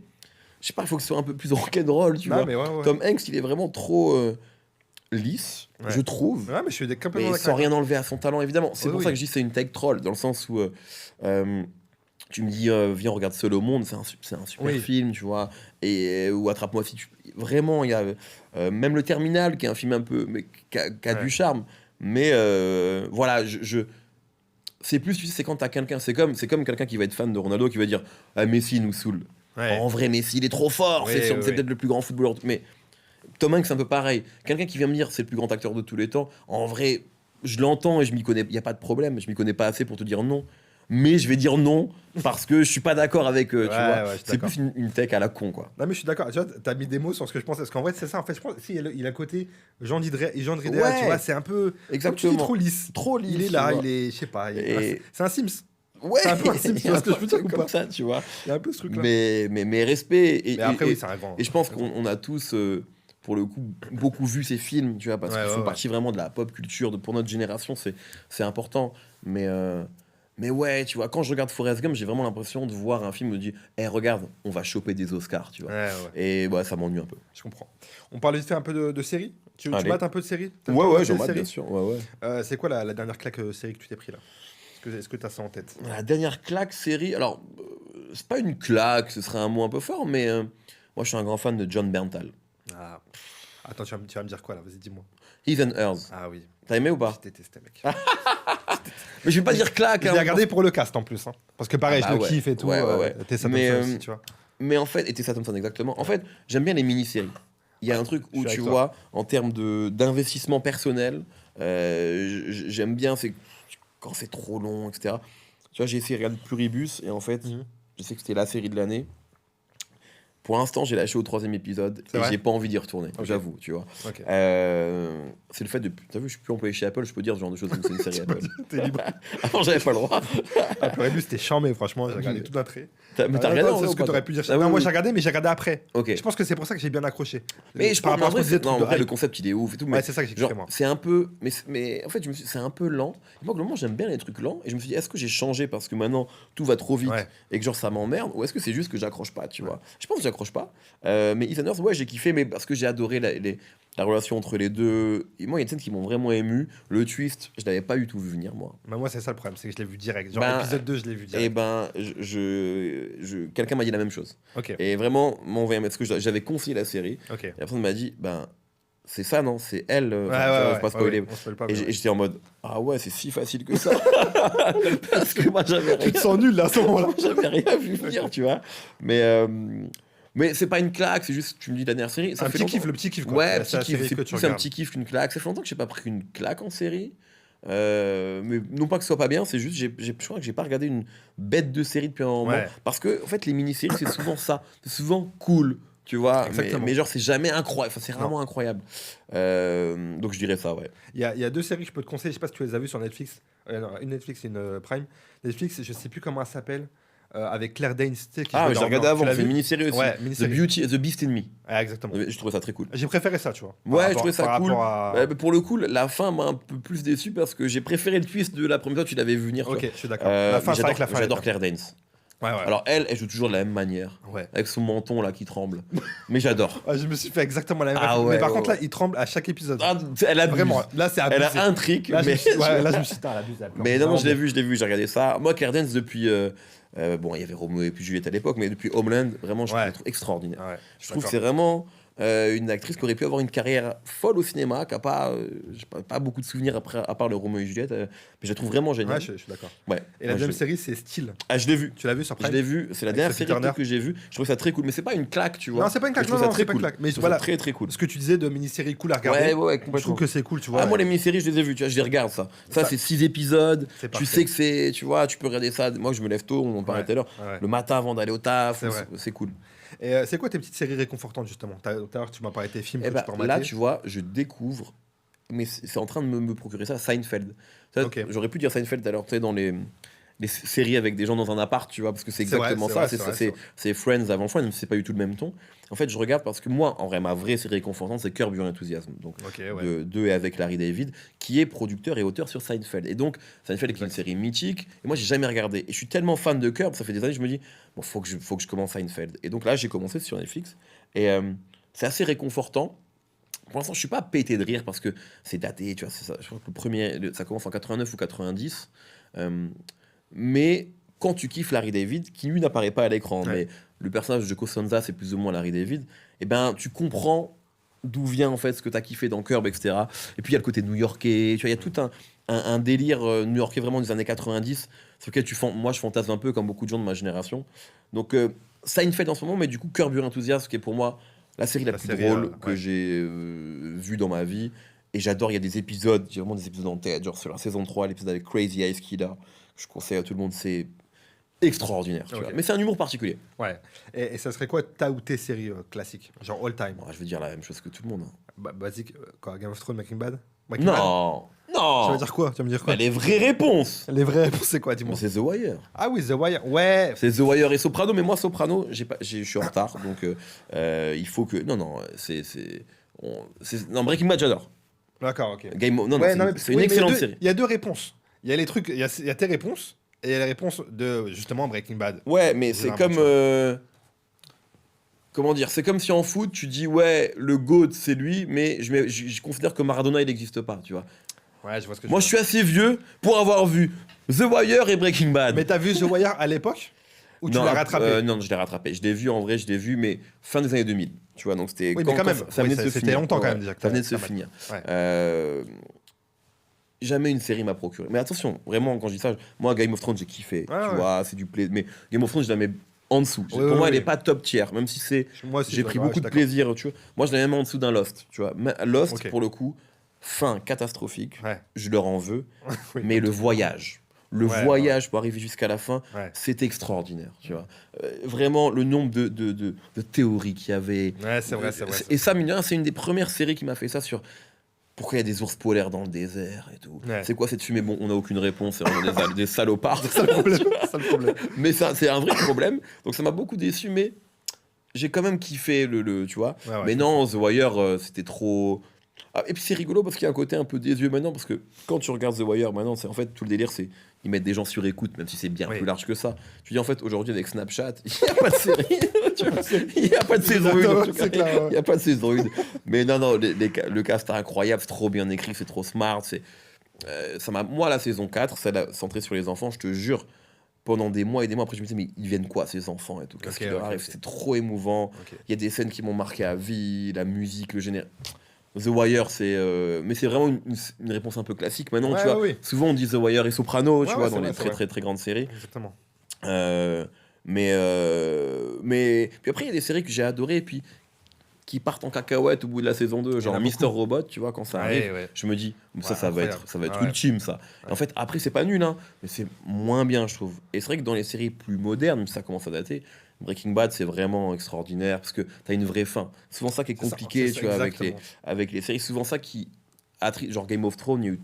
je sais pas, il faut que ce soit un peu plus rock'n'roll, tu Non, vois. mais ouais. Tom Hanks, il est vraiment trop lisse, Ouais. je trouve. Ouais, mais je suis complètement Mais d'accord. sans rien enlever à son talent, évidemment. C'est Oui, pour oui. ça que je dis que c'est une tech troll, dans le sens où tu me dis, viens, on regarde Seul au monde, c'est un super Oui. film, tu vois. Ou Attrape-moi si tu... Vraiment, il y a même Le Terminal, qui est un film un peu... mais qui a Ouais. du charme. Mais voilà, c'est plus, tu sais, c'est quand t'as quelqu'un... C'est comme quelqu'un qui va être fan de Ronaldo, qui va dire « Ah, Messi, il nous saoule. Ouais. En vrai, Messi, il est trop fort, Oui, c'est oui, c'est oui. peut-être le plus grand footballeur. Mais Tom Hanks, c'est un peu pareil. Quelqu'un qui vient me dire c'est le plus grand acteur de tous les temps, en vrai, je l'entends et je m'y connais, il n'y a pas de problème, je m'y connais pas assez pour te dire non. Mais je vais dire non parce que je suis pas d'accord avec eux, tu Ouais, vois. ouais, je suis C'est d'accord. plus une tech à la con, quoi. Non, mais je suis d'accord. Tu vois, t'as mis des mots sur ce que je pense. Parce qu'en vrai, c'est ça. En fait, je pense, si il a le côté Jean Dridel, Ouais. tu vois, c'est un peu. Exactement. Comme tu dis, trop lisse. Trop lisse, Il est tu là, vois. je sais pas. Et- C'est un Sims. Ouais, C'est un peu un Sims, tu vois ce que je veux dire ou comme pas ça, tu vois. Il y a un peu ce truc-là. Mais respect. Mais après, oui, c'est un grand. Et je pense qu'on a tous, pour le coup, beaucoup vu ces films, tu vois, parce Ouais, qu'ils ouais, font ouais. partie vraiment de la pop culture. Pour notre génération, c'est important. Mais ouais, tu vois, quand je regarde Forrest Gump, j'ai vraiment l'impression de voir un film où on dit regarde, on va choper des Oscars, tu vois. Ouais, ouais, Et ouais, ça m'ennuie un peu. je comprends. On parle vite fait un peu de séries. Tu Allez. mates un peu de séries? T'as Ouais, le temps de ouais, mater j'en des mate, séries bien sûr. Ouais, ouais. C'est quoi la dernière claque série que tu t'es pris là? Est-ce que t'as ça en tête? La dernière claque série, alors, c'est pas une claque, ce serait un mot un peu fort, mais moi, je suis un grand fan de John Berntal. Ah. Attends, tu vas me dire quoi là? Vas-y, dis-moi. Heath and Hers. Ah oui. T'as aimé ou pas? Je détestais, mec. Mais je vais pas dire claque. Je hein, l'ai regardé pour le cast en plus. Hein. Parce que pareil, Ah je bah le ouais. kiffe et tout. Ouais, ouais. Tessa Mais, Thompson aussi, tu vois. Mais en fait, et Tessa Thompson exactement. En fait, j'aime bien les mini-séries. Il y a un truc Je où suis tu avec vois, en termes d'investissement personnel, j'aime bien quand c'est trop long, etc. Tu vois, j'ai essayé de regarder Pluribus et en fait, Mhm. je sais que c'était la série de l'année. Pour l'instant, j'ai lâché au 3e épisode C'est et vrai j'ai pas envie d'y retourner, Ok. j'avoue, tu vois. Ok. C'est le fait de. T'as vu, je suis plus employé chez Apple, je peux dire ce genre de choses, même si c'est une série Apple. T'es libre. Avant, j'avais pas le droit. Ah, Pluribus, c'était charmé, franchement. J'ai regardé tout d'un trait. Mais t'as Ah, regardé attends, en c'est vrai ce ou que pas, t'aurais toi pu dire. Ah, Non, oui, moi oui. j'ai regardé, mais j'ai regardé après. Ok. Je pense que c'est pour ça que j'ai bien accroché. Mais je Par pense rapport à qu'en ce que disait vrai, non, tout en vrai, de le hype. concept il est ouf et tout. Mais Ouais, c'est ça que j'ai kiffé, genre, moi. c'est un peu. Mais en fait, c'est un peu lent. Et moi, globalement, j'aime bien les trucs lents. Et je me suis dit, est-ce que j'ai changé parce que maintenant tout va trop vite Ouais. et que genre ça m'emmerde? Ou est-ce que c'est juste que j'accroche pas, tu vois? Je pense que j'accroche pas. Mais Ethan Hurst, ouais, j'ai kiffé, mais parce que j'ai adoré la relation entre les deux. Et moi, il y a des scènes qui m'ont vraiment ému. Le twist, je l'avais pas du tout vu venir, moi. Bah, moi, c'est ça le problème, c'est que je l'ai vu direct. Genre, Ben, épisode 2, je l'ai vu direct. Et ben, quelqu'un m'a dit la même chose. Ok, Et vraiment, m'a envoyé un message, parce que j'avais conseillé la série. ok. Et la personne m'a dit, ben, c'est ça, non? C'est elle. Ouais, Enfin, je vais ouais, pas spoiler. on spoil pas. Et mais ouais. j'étais en mode, ah ouais, c'est si facile que ça. Parce que moi, j'avais Tu rien, te sens nul là à ce moment-là. j'avais rien vu venir, tu vois. Mais c'est pas une claque, c'est juste, tu me dis la dernière série. Ça Un fait petit longtemps- kiff, le petit kiff quoi. Ouais, C'est la petit kiff, série c'est que tu plus un regardes. petit kiff qu'une claque. Ça fait longtemps que j'ai pas pris une claque en série. Mais non pas que ce soit pas bien, c'est juste je crois que j'ai pas regardé une bête de série depuis un moment. Ouais. Parce que en fait les mini-séries c'est souvent ça, c'est souvent cool, tu vois. Exactement. Mais genre c'est jamais incroyable, enfin, c'est rarement incroyable. Donc je dirais ça, ouais. Il y a 2 séries que je peux te conseiller, je sais pas si tu les as vues sur Netflix. Non, une Netflix et une Prime. Netflix, je sais plus comment elle s'appelle, avec Claire Danes, tu sais, qui Ah, joue mais dans j'ai regardé Blanc. avant, Tu l'as c'est une vu mini-série aussi. Ouais, mini-série. The Beast in Me. Ah, exactement. Je trouvais ça très cool. J'ai préféré ça, tu vois. Ouais, je trouvais ça par cool. rapport à- Mais pour le coup, la fin m'a un peu plus déçu parce que j'ai préféré le twist de la première fois, tu l'avais vu venir. tu Ok, vois. je suis d'accord. La fin, Mais c'est vrai que la fin. j'adore elle Claire Danes. est- Ouais, ouais. Alors elle joue toujours de la même manière, Ouais. avec son menton là qui tremble. Mais j'adore. Ah, je me suis fait exactement la même Ah chose. ouais, Mais par ouais, contre, ouais. là, il tremble à chaque épisode. Ah, elle abuse. Vraiment, là, c'est Elle abusé. a un trick, Là, je mais... me suis- ouais, là, je me suis dit, putain, elle abuse, elle pleure. mais non, je l'ai vu, j'ai regardé ça. Moi, Claire Danes, depuis... bon, il y avait Roméo et puis Juliette à l'époque, mais depuis Homeland, vraiment, je Ouais. la trouve extraordinaire. Ouais, Je trouve que c'est vraiment une actrice qui aurait pu avoir une carrière folle au cinéma, qui n'a pas beaucoup de souvenirs après, à part le Roméo et Juliette, mais je la trouve vraiment géniale. Ouais, je suis d'accord. Ouais. Et la Ouais, deuxième je- série, c'est Steel. Ah, je l'ai vu. Tu l'as vu sur Je Prime? l'ai vu, c'est la Avec dernière Sophie série Turner. que j'ai vue. Je trouvais ça très cool, mais c'est pas une claque, tu vois. Non, c'est pas une claque, Je trouve non, ça non, très c'est pas une cool. claque. Mais Je trouve ça voilà, très très cool. ce que tu disais de mini-série cool à regarder, Ouais, ouais, je trouve complètement. que c'est cool, tu vois. Ah, moi les mini-séries, je les ai vues, tu vois, je les regarde ça. Ça, Ça- c'est 6 épisodes. C'est Tu parfait. sais que c'est, tu vois, tu peux regarder ça. Moi, je me lève tôt, on en parlait Ouais. tout à l'heure. Ouais. Le matin avant d'aller au taf, C'est vrai. c'est cool. Et c'est quoi tes petites séries réconfortantes, justement? Tout à l'heure, tu m'as parlé de tes films Et que bah, tu peux là, remater. tu vois, je découvre, mais c'est en train de me procurer ça, Seinfeld. Ça, Ok. J'aurais pu dire Seinfeld alors, tu sais, dans les séries avec des gens dans un appart, tu vois, parce que c'est C'est vrai, exactement c'est ça. vrai, C'est c'est vrai, c'est- c'est Friends avant Friends, mais c'est pas du tout le même ton. En fait, je regarde parce que moi, en vrai, ma vraie série réconfortante, c'est Curb Your Enthusiasm. Donc, Ok, ouais. de et avec Larry David, qui est producteur et auteur sur Seinfeld. Et donc, Seinfeld est une série mythique, et moi, j'ai jamais regardé. Et je suis tellement fan de Curb, ça fait des années, je me dis, bon, faut que je commence Seinfeld. Et donc là, j'ai commencé sur Netflix, et c'est assez réconfortant. Pour l'instant, je suis pas pété de rire parce que c'est daté, tu vois, c'est ça. Je crois que ça commence en 89 ou 90. Mais quand tu kiffes Larry David, qui lui n'apparaît pas à l'écran, Ouais. mais le personnage de Costanza, c'est plus ou moins Larry David, et ben tu comprends d'où vient en fait ce que tu as kiffé dans Curb, etc. Et puis il y a le côté new-yorkais, tu vois, il y a tout un délire new-yorkais vraiment des années 90, sur lequel moi je fantasme un peu comme beaucoup de gens de ma génération. Donc Seinfeld en ce moment, mais du coup Curb Your Enthusiasm, qui est pour moi la série la plus drôle que ouais. j'ai vue dans ma vie. Et j'adore, il y a des épisodes, j'ai vraiment des épisodes en tête, genre sur la saison 3, l'épisode avec Crazy Ice Killer, que je conseille à tout le monde, c'est extraordinaire. Tu Ok. vois. Mais c'est un humour particulier. Ouais. Et ça serait quoi ta ou tes séries classiques? Genre all time? Bon, je veux dire la même chose que tout le monde. Hein. Basique, quoi, Game of Thrones, Breaking Bad? Breaking Bad? Non, Tu non. vas dire quoi? Tu vas me dire quoi? Bah, les vraies réponses. Les vraies réponses, c'est quoi? Dis-moi. Bon, c'est The Wire. Ah oui, The Wire. Ouais. C'est The Wire et Soprano, mais moi Soprano, je suis en retard, donc il faut que non, non Breaking Bad j'adore. D'accord, ok. Non, Ouais, non, mais- c'est une oui, mais excellente il y a deux- série. Il y a deux réponses. Il y a les trucs, il y a tes réponses et il y a les réponses de justement Breaking Bad. Ouais, mais J'ai c'est l'impression. comme comment dire, c'est comme si en foot tu dis ouais le GOAT c'est lui, mais je considère que Maradona il n'existe pas, tu vois. Ouais, je vois ce que Moi je tu veux suis assez vieux pour avoir vu The Wire et Breaking Bad. dire. Mais t'as vu The Wire à l'époque ou tu Non, l'as rattrapé? non, je l'ai rattrapé. Je l'ai vu en vrai, mais fin des années 2000. Tu vois, donc c'était Oui, mais quand même, ça venait oui, de se c'était finir. longtemps quand Ouais, même, déjà que ça venait de t'as- se pas mal. finir. Ouais. Jamais une série m'a procuré. Mais attention, vraiment, quand je dis ça, moi, Game of Thrones, j'ai kiffé. Ouais, tu ouais. vois, c'est du plaisir. Mais Game of Thrones, je la mets en dessous. Oui, Pour oui, moi, elle oui. est pas top tier, même si c'est. Moi aussi, J'ai je pris suis beaucoup de d'accord. plaisir, tu vois. Moi, je la mets même en dessous d'un Lost, tu vois. Mais Lost, Ok. pour le coup, fin catastrophique. Ouais. Je leur en veux. Oui. Mais le voyage. Le Ouais, voyage pour arriver jusqu'à la fin, Ouais. c'est extraordinaire, tu vois. Vraiment, le nombre de théories qu'il y avait. Ouais, c'est vrai, c'est vrai. Et ça, mine de rien, c'est une des premières séries qui m'a fait ça sur pourquoi il y a des ours polaires dans le désert et tout. Ouais. C'est quoi cette fumée? Bon, on n'a aucune réponse, on est des salopards. C'est ça le problème. C'est ça le problème. Mais ça, c'est un vrai problème. Donc ça m'a beaucoup déçu, mais j'ai quand même kiffé tu vois. Ouais, ouais, Mais non, The Wire, c'était trop. Ah, et puis c'est rigolo parce qu'il y a un côté un peu désuet maintenant, parce que quand tu regardes The Wire maintenant, c'est en fait tout le délire, c'est ils mettent des gens sur écoute, même si c'est bien Oui. plus large que ça. Tu dis en fait aujourd'hui avec Snapchat, il n'y a pas de série. Tu vois, il n'y a pas de saison 1. Exactement, c'est clair, ouais. Il n'y a pas de saison 1. Mais non, le cast est incroyable, c'est trop bien écrit, c'est trop smart. Moi, la saison 4, celle centrée sur les enfants, je te jure, pendant des mois et des mois, après, je me disais, mais ils viennent quoi, ces enfants et tout, qu'est-ce qui leur arrive? C'est trop émouvant. Il y a des scènes qui m'ont marqué à vie, la musique, le générique. The Wire, mais c'est vraiment une réponse un peu classique. Maintenant, tu vois, souvent on dit The Wire et Soprano, tu vois, dans les très grandes séries. Exactement. Mais puis après, il y a des séries que j'ai adorées, puis qui partent en cacahuète au bout de la saison 2, genre Mister Robot, tu vois, quand ça arrive, je me dis, ça va être ultime, ça. Et en fait, après, c'est pas nul, hein, mais c'est moins bien, je trouve. Et c'est vrai que dans les séries plus modernes, ça commence à dater, Breaking Bad, c'est vraiment extraordinaire, parce que t'as une vraie fin. C'est souvent ça qui est compliqué, tu vois, avec les séries. Souvent ça qui... Genre Game of Thrones, il y a eu...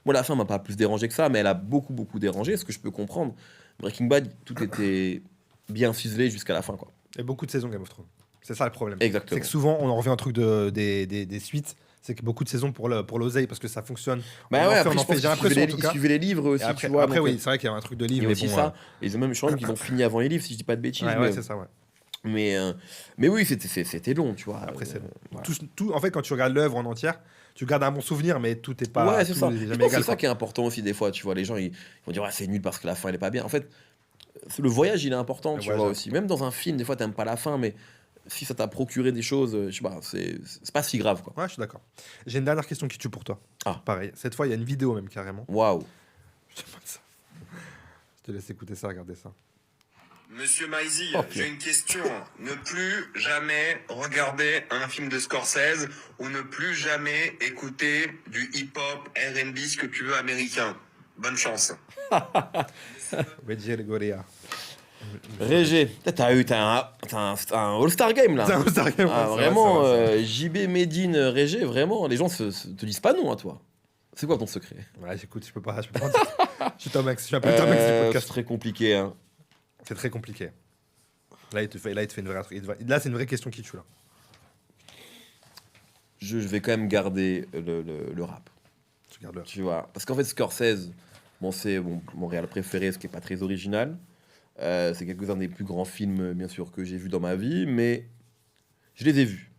Moi, la fin m'a pas plus dérangé que ça, mais elle a beaucoup dérangé, ce que je peux comprendre. Breaking Bad, tout était bien ficelé jusqu'à la fin, quoi. Et beaucoup de saisons Game of Thrones. C'est ça le problème. Exactement. C'est que souvent, on en revient au truc des suites. C'est que beaucoup de saisons pour l'oseille, parce que ça fonctionne. Bah ouais, on en fait, j'ai l'impression, en tout cas. Ils suivaient les livres aussi, après, tu vois. Après, oui, c'est vrai qu'il y a un truc de livre. Il y a mais aussi bon, ça. Et ils ont même, je crois qu'ils ont fini avant les livres, si je dis pas de bêtises. Ouais, c'est ça, ouais. Mais oui, c'était long, tu vois. Après, c'est long. Voilà. En fait, quand tu regardes l'œuvre en entière, tu gardes un bon souvenir, mais tout est pas. Ouais, c'est ça. C'est ça égal, qui est important aussi, des fois. Tu vois, les gens, ils vont dire, ouais, c'est nul parce que la fin, elle est pas bien. En fait, le voyage, il est important, tu vois, aussi. Même dans un film, des fois, t'aimes pas la fin, mais si ça t'a procuré des choses, je sais pas, c'est pas si grave, quoi. Ouais, je suis d'accord. J'ai une dernière question qui tue pour toi. Ah. Pareil. Cette fois, il y a une vidéo même, carrément. Waouh. Je te laisse écouter ça, regarder ça. Monsieur Maizy, j'ai une question. Ne plus jamais regarder un film de Scorsese ou ne plus jamais écouter du hip-hop, R&B, ce que tu veux, américain. Bonne chance. Veggie Goria. Régé, t'as un All-Star Game, là. C'est un All-Star Game. Vraiment, JB Medine Régé, vraiment, les gens te disent pas non à toi. C'est quoi ton secret? Ouais, j'écoute, je peux pas en dire. Je suis Tom Hanks, je suis un peu Tom Hanks du podcast. C'est très compliqué, hein. C'est très compliqué. Là, il te fait une vraie... Là, c'est une vraie question qui tue, là. Je vais quand même garder le rap. Tu gardes le... Tu vois, parce qu'en fait, Scorsese, c'est mon réal préféré, ce qui est pas très original. C'est quelques-uns des plus grands films, bien sûr, que j'ai vus dans ma vie, mais je les ai vus.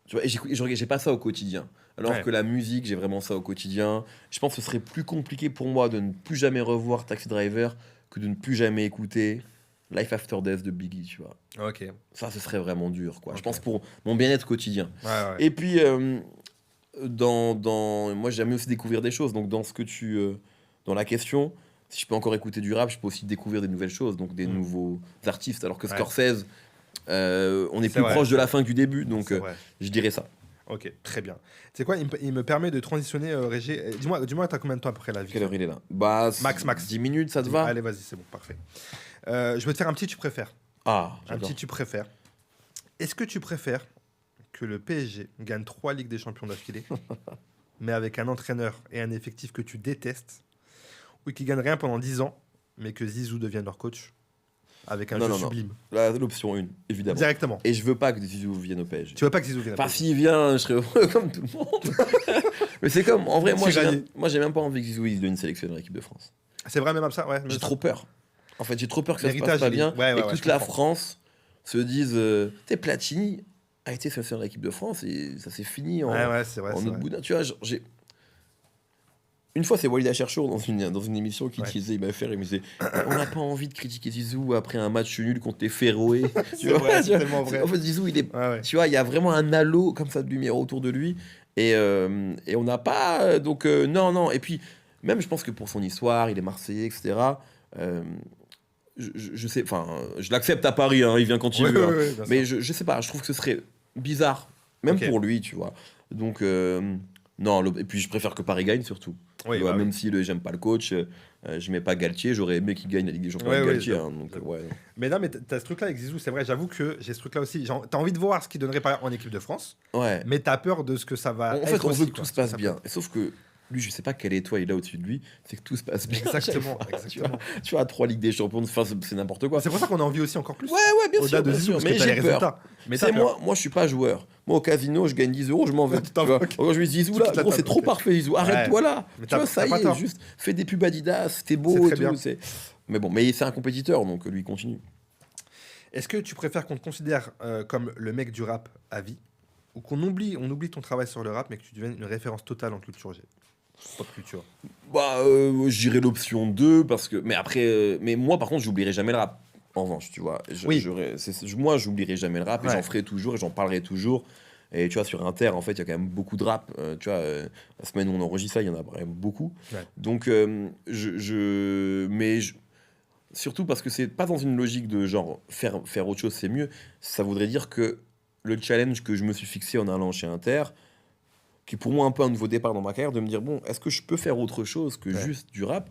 Tu vois, et j'ai pas ça au quotidien. Alors que la musique, j'ai vraiment ça au quotidien. Je pense que ce serait plus compliqué pour moi de ne plus jamais revoir Taxi Driver que de ne plus jamais écouter Life After Death de Biggie, tu vois. Ok. Ça, ce serait vraiment dur, quoi. Je pense pour mon bien-être quotidien. Ouais. Et puis, moi, j'aime aussi découvrir des choses. Donc, dans dans la question, si je peux encore écouter du rap, je peux aussi découvrir des nouvelles choses, donc des nouveaux artistes. Alors que Scorsese, on est plus proche de la fin que du début, donc je dirais ça. Ok, très bien. Tu sais quoi, il me permet de transitionner, Régé. Dis-moi, t'as combien de temps après la vie? Quelle heure il est là? Max. 10 minutes, ça te va? Allez, vas-y, c'est bon, parfait. Je vais te faire un petit tu préfères. Ah, un petit tu préfères. Est-ce que tu préfères que le PSG gagne 3 Ligues des Champions d'affilée, mais avec un entraîneur et un effectif que tu détestes, ou qui gagne rien pendant 10 ans, mais que Zizou devienne leur coach avec un jeu sublime? L'option 1, évidemment. Directement. Et je veux pas que Zizou vienne au PSG. Tu veux pas que Zizou vienne au PSG? Enfin, s'il vient, je serais heureux comme tout le monde. Mais c'est comme, en vrai, moi, j'ai même pas envie que Zizou devienne sélectionneur de l'équipe de France. C'est vrai, même ça, ouais. J'ai trop peur. En fait, j'ai trop peur que ça se passe pas bien. Et toute la France se dise, tu sais, Platini a été sélectionneur de l'équipe de France et ça s'est fini en autre boudin. Tu vois, j'ai... Une fois, c'est Walid Acharchour dans une émission qui disait, il me disait, on n'a pas envie de critiquer Zizou après un match nul contre les Féroé. C'est tellement vrai. En fait, Zizou, il est, tu vois, il y a vraiment un halo comme ça de lumière autour de lui, et on n'a pas, donc non. Et puis même, je pense que pour son histoire, il est Marseillais, etc. Je sais, enfin, je l'accepte à Paris, hein, il vient quand il veut. Mais je sais pas, je trouve que ce serait bizarre, même pour lui, tu vois. Donc non, et puis je préfère que Paris gagne surtout. Même si j'aime pas le coach, je mets pas Galtier, j'aurais aimé qu'il gagne la Ligue des Champions avec Galtier. Mais non, mais t'as ce truc-là avec Zizou, c'est vrai, j'avoue que j'ai ce truc-là aussi. T'as envie de voir ce qu'il donnerait en équipe de France, mais t'as peur de ce que ça va être. En fait, on veut que tout se passe bien. Sauf que lui, je sais pas quelle étoile il a au-dessus de lui, c'est que tout se passe bien. Exactement. Tu vois, 3 Ligues des Champions, c'est n'importe quoi. C'est pour ça qu'on a envie aussi encore plus. Ouais, bien sûr. De Zizou, mais j'ai peur. Mais moi, je suis pas joueur. Moi, au casino, je gagne 10 €, je m'en vais. Quand je me dis Zizou, là, gros, c'est trop parfait, Zizou. Arrête-toi là. Tu vois, ça y est, juste fais des pubs Adidas, t'es beau et tout. Mais bon, mais c'est un compétiteur, donc lui, il continue. Est-ce que tu préfères qu'on te considère comme le mec du rap à vie ou qu'on oublie ton travail sur le rap mais que tu deviennes une référence totale en culture G? Pop culture. Bah, je dirais l'option 2 parce que. Mais après, mais moi, par contre, j'oublierai jamais le rap. En revanche, tu vois. Oui. Moi, j'oublierai jamais le rap et Ouais. j'en ferai toujours et j'en parlerai toujours. Et tu vois, sur Inter, en fait, il y a quand même beaucoup de rap. Tu vois, la semaine où on enregistre ça, il y en a vraiment beaucoup. Ouais. Donc, surtout parce que c'est pas dans une logique de genre faire autre chose, c'est mieux. Ça voudrait dire que le challenge que je me suis fixé en allant chez Inter, qui est pour moi un peu un nouveau départ dans ma carrière, de me dire bon, est-ce que je peux faire autre chose que Ouais. juste du rap?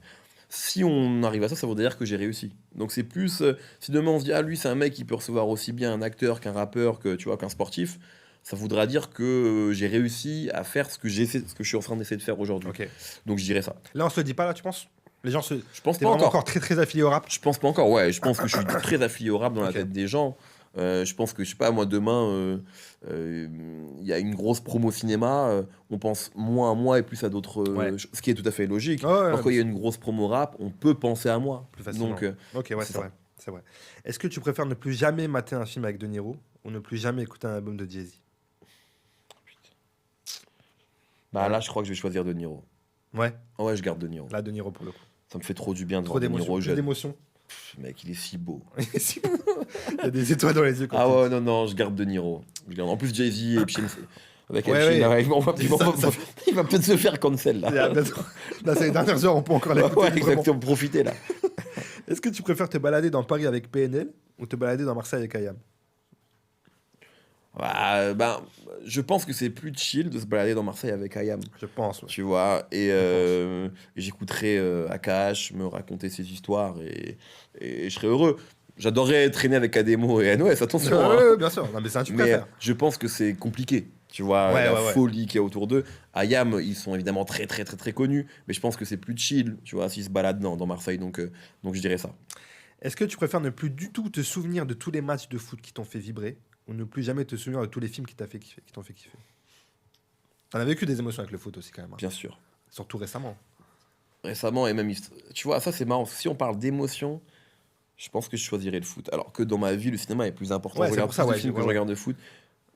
Si on arrive à ça, ça voudrait dire que j'ai réussi. Donc c'est plus, si demain on se dit ah lui c'est un mec qui peut recevoir aussi bien un acteur qu'un rappeur, que tu vois qu'un sportif, ça voudra dire que j'ai réussi à faire ce que ce que je suis en train d'essayer de faire aujourd'hui. Ok. Donc je dirais ça. Là, on se le dit pas, là, tu penses? Les gens se. Je pense T'es pas vraiment encore. encore très très affilié au rap? Je pense pas encore. Ouais, je pense que je suis très affilié au rap dans Ok. la tête des gens. Je pense que, je sais pas, moi, demain, il y a une grosse promo cinéma, on pense moins à moi et plus à d'autres, Ouais. ce qui est tout à fait logique. Ouais, ouais, Alors, quand il y a mais une grosse promo rap, on peut penser à moi. Plus facilement. Donc, Ok, ouais, c'est c'est vrai. C'est vrai. Est-ce que tu préfères ne plus jamais mater un film avec De Niro ou ne plus jamais écouter un album de Jay-Z? bah là, je crois que je vais choisir De Niro. Ouais, Ah ouais, je garde De Niro. là, De Niro pour le coup. Ça me fait trop du bien de Trop voir De d'émotions. Niro Plus jeune. d'émotions. Mec, il est si beau. Il y a des étoiles dans les yeux. quand Ah tu ouais, non, je garde De Niro. Je garde. En plus, Jay-Z et Epstein, avec Ouais, Epstein, ouais. là, il va peut-être se faire cancel, dis. là. Là, c'est les dernières heures, on peut encore l'écouter. Ouais, librement. exactement, profitez, là. Est-ce que tu préfères te balader dans Paris avec PNL ou te balader dans Marseille avec Ayam? Ben, je pense que c'est plus chill de se balader dans Marseille avec Ayam, Je pense. Ouais. tu vois, et j'écouterai Akash me raconter ses histoires et je serai heureux. J'adorerais traîner avec Ademo et NOS, attention, hein. Ouais, bien sûr. Non, mais c'est un tu Mais préfères. je pense que c'est compliqué, tu vois, Ouais, la ouais, ouais. folie qu'il y a autour d'eux. Ayam, ils sont évidemment très très très très connus, mais je pense que c'est plus chill, tu vois, s'ils se baladent dans Marseille, donc je dirais ça. Est-ce que tu préfères ne plus du tout te souvenir de tous les matchs de foot qui t'ont fait vibrer ou ne plus jamais te souvenir de tous les films qui t'ont fait kiffer? T'en as vécu des émotions avec le foot aussi quand même, hein. Bien sûr. Surtout récemment. Récemment, et même, tu vois, ça c'est marrant, si on parle d'émotion, je pense que je choisirais le foot. Alors que dans ma vie, le cinéma est plus important. Ouais, Je c'est regarde pour ça, plus de ouais, films que ouais, je ouais. regarde de foot.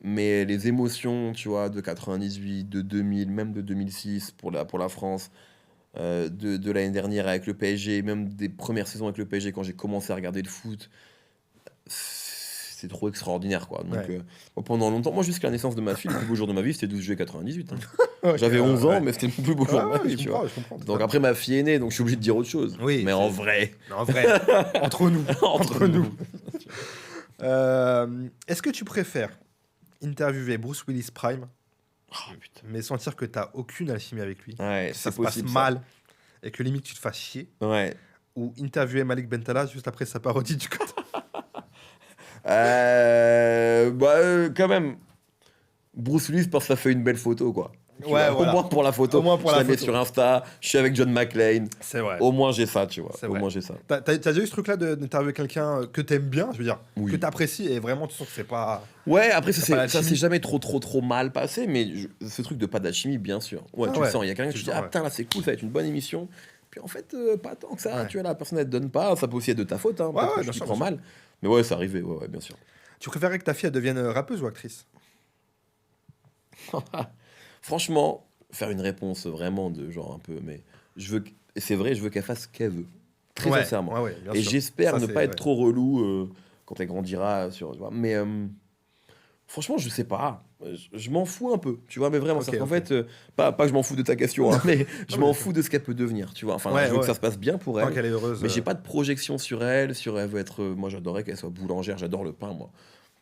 Mais les émotions, tu vois, de 98, de 2000, même de 2006 pour la France, de l'année dernière avec le PSG, même des premières saisons avec le PSG quand j'ai commencé à regarder le foot, c'est trop extraordinaire, quoi. Donc, Ouais. moi, pendant longtemps, moi jusqu'à la naissance de ma fille, le plus beau jour de ma vie, c'était 12 juillet 98. Hein. Ok, J'avais 11 ans, ouais. mais c'était le plus beau jour de ma vie, je tu vois. comprends, je comprends. Donc après, ma fille est née, donc je suis obligé de dire autre chose. Oui, mais c'est- en vrai, Non, en vrai, entre nous. Entre nous. Est-ce que tu préfères interviewer Bruce Willis Prime, Oh, putain. mais sentir que t'as aucune alchimie avec lui, Ouais, que ça c'est se passe possible. ça. mal et que limite tu te fasses chier, Ouais. ou interviewer Malik Bentala juste après sa parodie du code? Quand même, Bruce Willis parce que ça fait une belle photo, quoi. Tu Ouais, vois, voilà. Au moins pour la photo. Au moins pour je la la mets photo. sur Insta, je suis avec John McClane. C'est vrai. Au moins j'ai ça, tu vois. C'est Au vrai. moins j'ai ça. T'as déjà eu ce truc-là d'interviewer quelqu'un que t'aimes bien, je veux dire, Oui. que t'apprécies et vraiment tu sens que c'est pas. Ouais, après T'as pas ça l'alchimie. s'est jamais trop mal passé, mais ce truc de pas d'alchimie, bien sûr. Ouais, Ah tu ouais. le sens. Il y a quelqu'un Tu qui le te dit sens, ah putain là c'est cool, ça va être une bonne émission. Puis en fait pas tant que ça. Ouais. Tu vois la personne elle te donne pas, ça peut aussi être de ta faute. Hein, Ouais, peut-être ouais, que bien je sûr, prends bien mal. Mais ouais, c'est arrivé. Ouais, bien sûr. Tu préférais que ta fille elle devienne rappeuse ou actrice? Franchement, faire une réponse vraiment de genre un peu, mais et c'est vrai, je veux qu'elle fasse ce qu'elle veut. Très Ouais, sincèrement. ouais, ouais, bien Et sûr. j'espère Ça, ne c'est- pas être ouais. trop relou quand elle grandira. Tu vois. Mais franchement, je sais pas. Je m'en fous un peu. Tu vois, mais vraiment. Ok, C'est qu'en ok. fait, pas que je m'en fous de ta question, hein, mais je mais m'en je- fous de ce qu'elle peut devenir. Tu vois. Enfin, Ouais, je veux ouais. que ça se passe bien pour Tant elle. qu'elle est heureuse. Mais j'ai pas de projection sur elle. Elle veut être. Moi, j'adorais qu'elle soit boulangère. J'adore le pain, moi.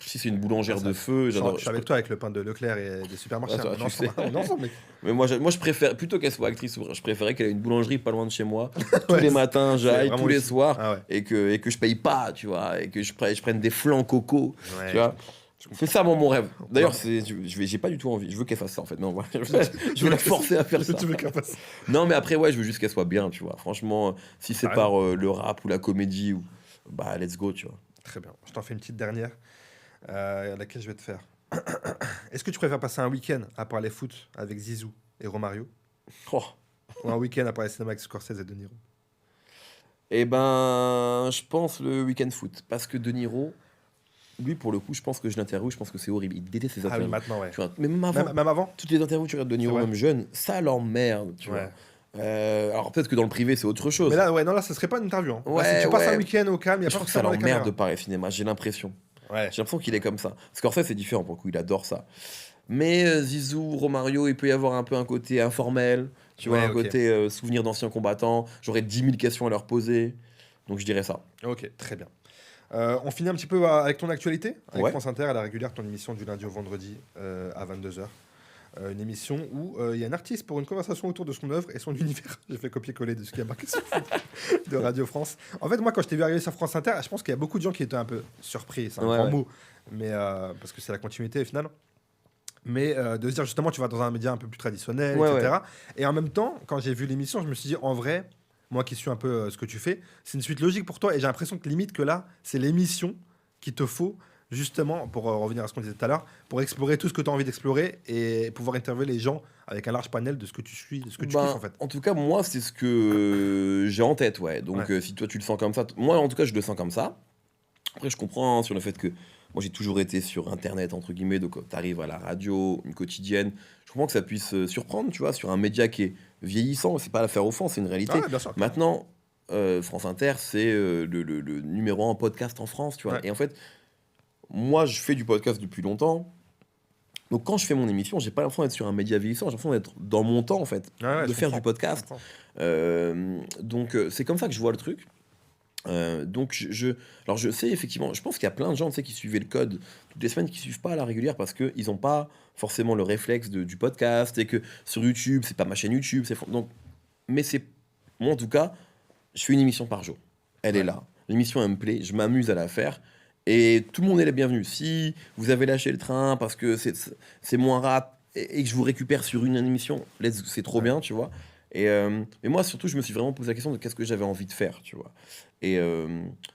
Si c'est une boulangère Ça, de feu, Je suis j'adore. avec toi avec le pain de Leclerc et des supermarchés. Ah, toi, on est tu ensemble, sais. on est ensemble, mec. Mais moi, je préfère, plutôt qu'elle soit actrice, je préférais qu'elle ait une boulangerie pas loin de chez moi. Tous Ouais, les c'est- matins, j'aille, vraiment tous les utile. soirs, Ah ouais. et que je paye pas, tu vois, et que je prenne des flancs coco, Ouais, tu vois. je comprends. C'est ça mon rêve. D'ailleurs, Ouais. j'ai pas du tout envie. Je veux qu'elle fasse ça en fait. Non, voilà. Je veux la forcer à faire ça. Tu veux qu'elle fasse- Non, mais après, ouais, je veux juste qu'elle soit bien, tu vois. Franchement, si c'est Ah ouais. par le rap ou la comédie, bah, let's go, tu vois. Très bien. Je t'en fais une petite dernière, laquelle je vais te faire. Est-ce que tu préfères passer un week-end à parler foot avec Zizou et Romario Oh. ou un week-end à parler cinéma avec Scorsese et De Niro? Eh ben, je pense le week-end foot. Parce que De Niro, lui, pour le coup, je pense que je l'interviewe, je pense que c'est horrible. Il déteste ses Ah oui, interviews. maintenant, ouais. Tu vois, mais même avant, Même avant. toutes les interviews que tu regardes de Niro, C'est vrai. même jeune, ça l'emmerde, tu Ouais. vois. Alors peut-être que dans le privé, c'est autre chose. Mais là, ouais, non, là, ça serait pas une interview. Hein. Là, Ouais, si tu passes ouais. un week-end au calme, il y a Je pas trouve que ça ça dans les l'emmerde de caméras. parler cinéma, j'ai l'impression. Ouais. J'ai l'impression qu'il est comme ça. Parce qu'en fait, c'est différent pour le coup, il adore ça. Mais Zizou, Romario, il peut y avoir un peu un côté informel, tu vois, Ouais, un ok. côté souvenir d'anciens combattants. J'aurais 10 000 questions à leur poser. Donc je dirais ça. Ok, très bien. On finit un petit peu avec ton actualité, avec Ouais. France Inter, à la régulière, ton émission du lundi au vendredi à 22h. Une émission où il y a un artiste pour une conversation autour de son œuvre et son univers. J'ai fait copier-coller de ce qui a marqué sur le fond de Radio France. En fait, moi, quand je t'ai vu arriver sur France Inter, je pense qu'il y a beaucoup de gens qui étaient un peu surpris, c'est un Ouais, grand ouais. mot, mais, parce que c'est la continuité au final. Mais de se dire justement, tu vas dans un média un peu plus traditionnel, Ouais, etc. Et en même temps, quand j'ai vu l'émission, je me suis dit, en vrai, moi qui suis un peu ce que tu fais, c'est une suite logique pour toi. Et j'ai l'impression que limite que là, c'est l'émission qu'il te faut, justement, pour revenir à ce qu'on disait tout à l'heure, pour explorer tout ce que tu as envie d'explorer et pouvoir interviewer les gens avec un large panel de ce que tu suis, de ce que tu Ben, kiffes en fait. En tout cas, moi, c'est ce que j'ai en tête, ouais. Donc, Ouais. si toi, tu le sens comme ça, moi, en tout cas, je le sens comme ça. Après, je comprends hein, sur le fait que moi, j'ai toujours été sur Internet, entre guillemets, donc tu arrives à la radio, une quotidienne. Je comprends que ça puisse surprendre, tu vois, sur un média qui est vieillissant. C'est pas la faire offense, c'est une réalité. Ah ouais, bien sûr. Maintenant, France Inter, c'est le numéro 1 en podcast en France, tu vois. Ouais. Et en fait, moi, je fais du podcast depuis longtemps. Donc, quand je fais mon émission, j'ai pas l'impression d'être sur un média vieillissant, j'ai l'impression d'être dans mon temps, en fait, Ouais, ouais, de je faire comprends, du podcast. je comprends. Donc, c'est comme ça que je vois le truc. Donc, alors, je sais effectivement, je pense qu'il y a plein de gens tu sais, qui suivaient le code toutes les semaines qui suivent pas à la régulière parce qu'ils n'ont pas forcément le réflexe du podcast et que sur YouTube, c'est pas ma chaîne YouTube. Donc, mais c'est. Moi, en tout cas, je fais une émission par jour. Elle est là. L'émission, elle me plaît. Je m'amuse à la faire. Et tout le monde est le bienvenu. Si vous avez lâché le train parce que c'est moins rap et que je vous récupère sur une émission, c'est trop bien, tu vois. Et moi, surtout, je me suis vraiment posé la question de qu'est-ce que j'avais envie de faire, tu vois. Et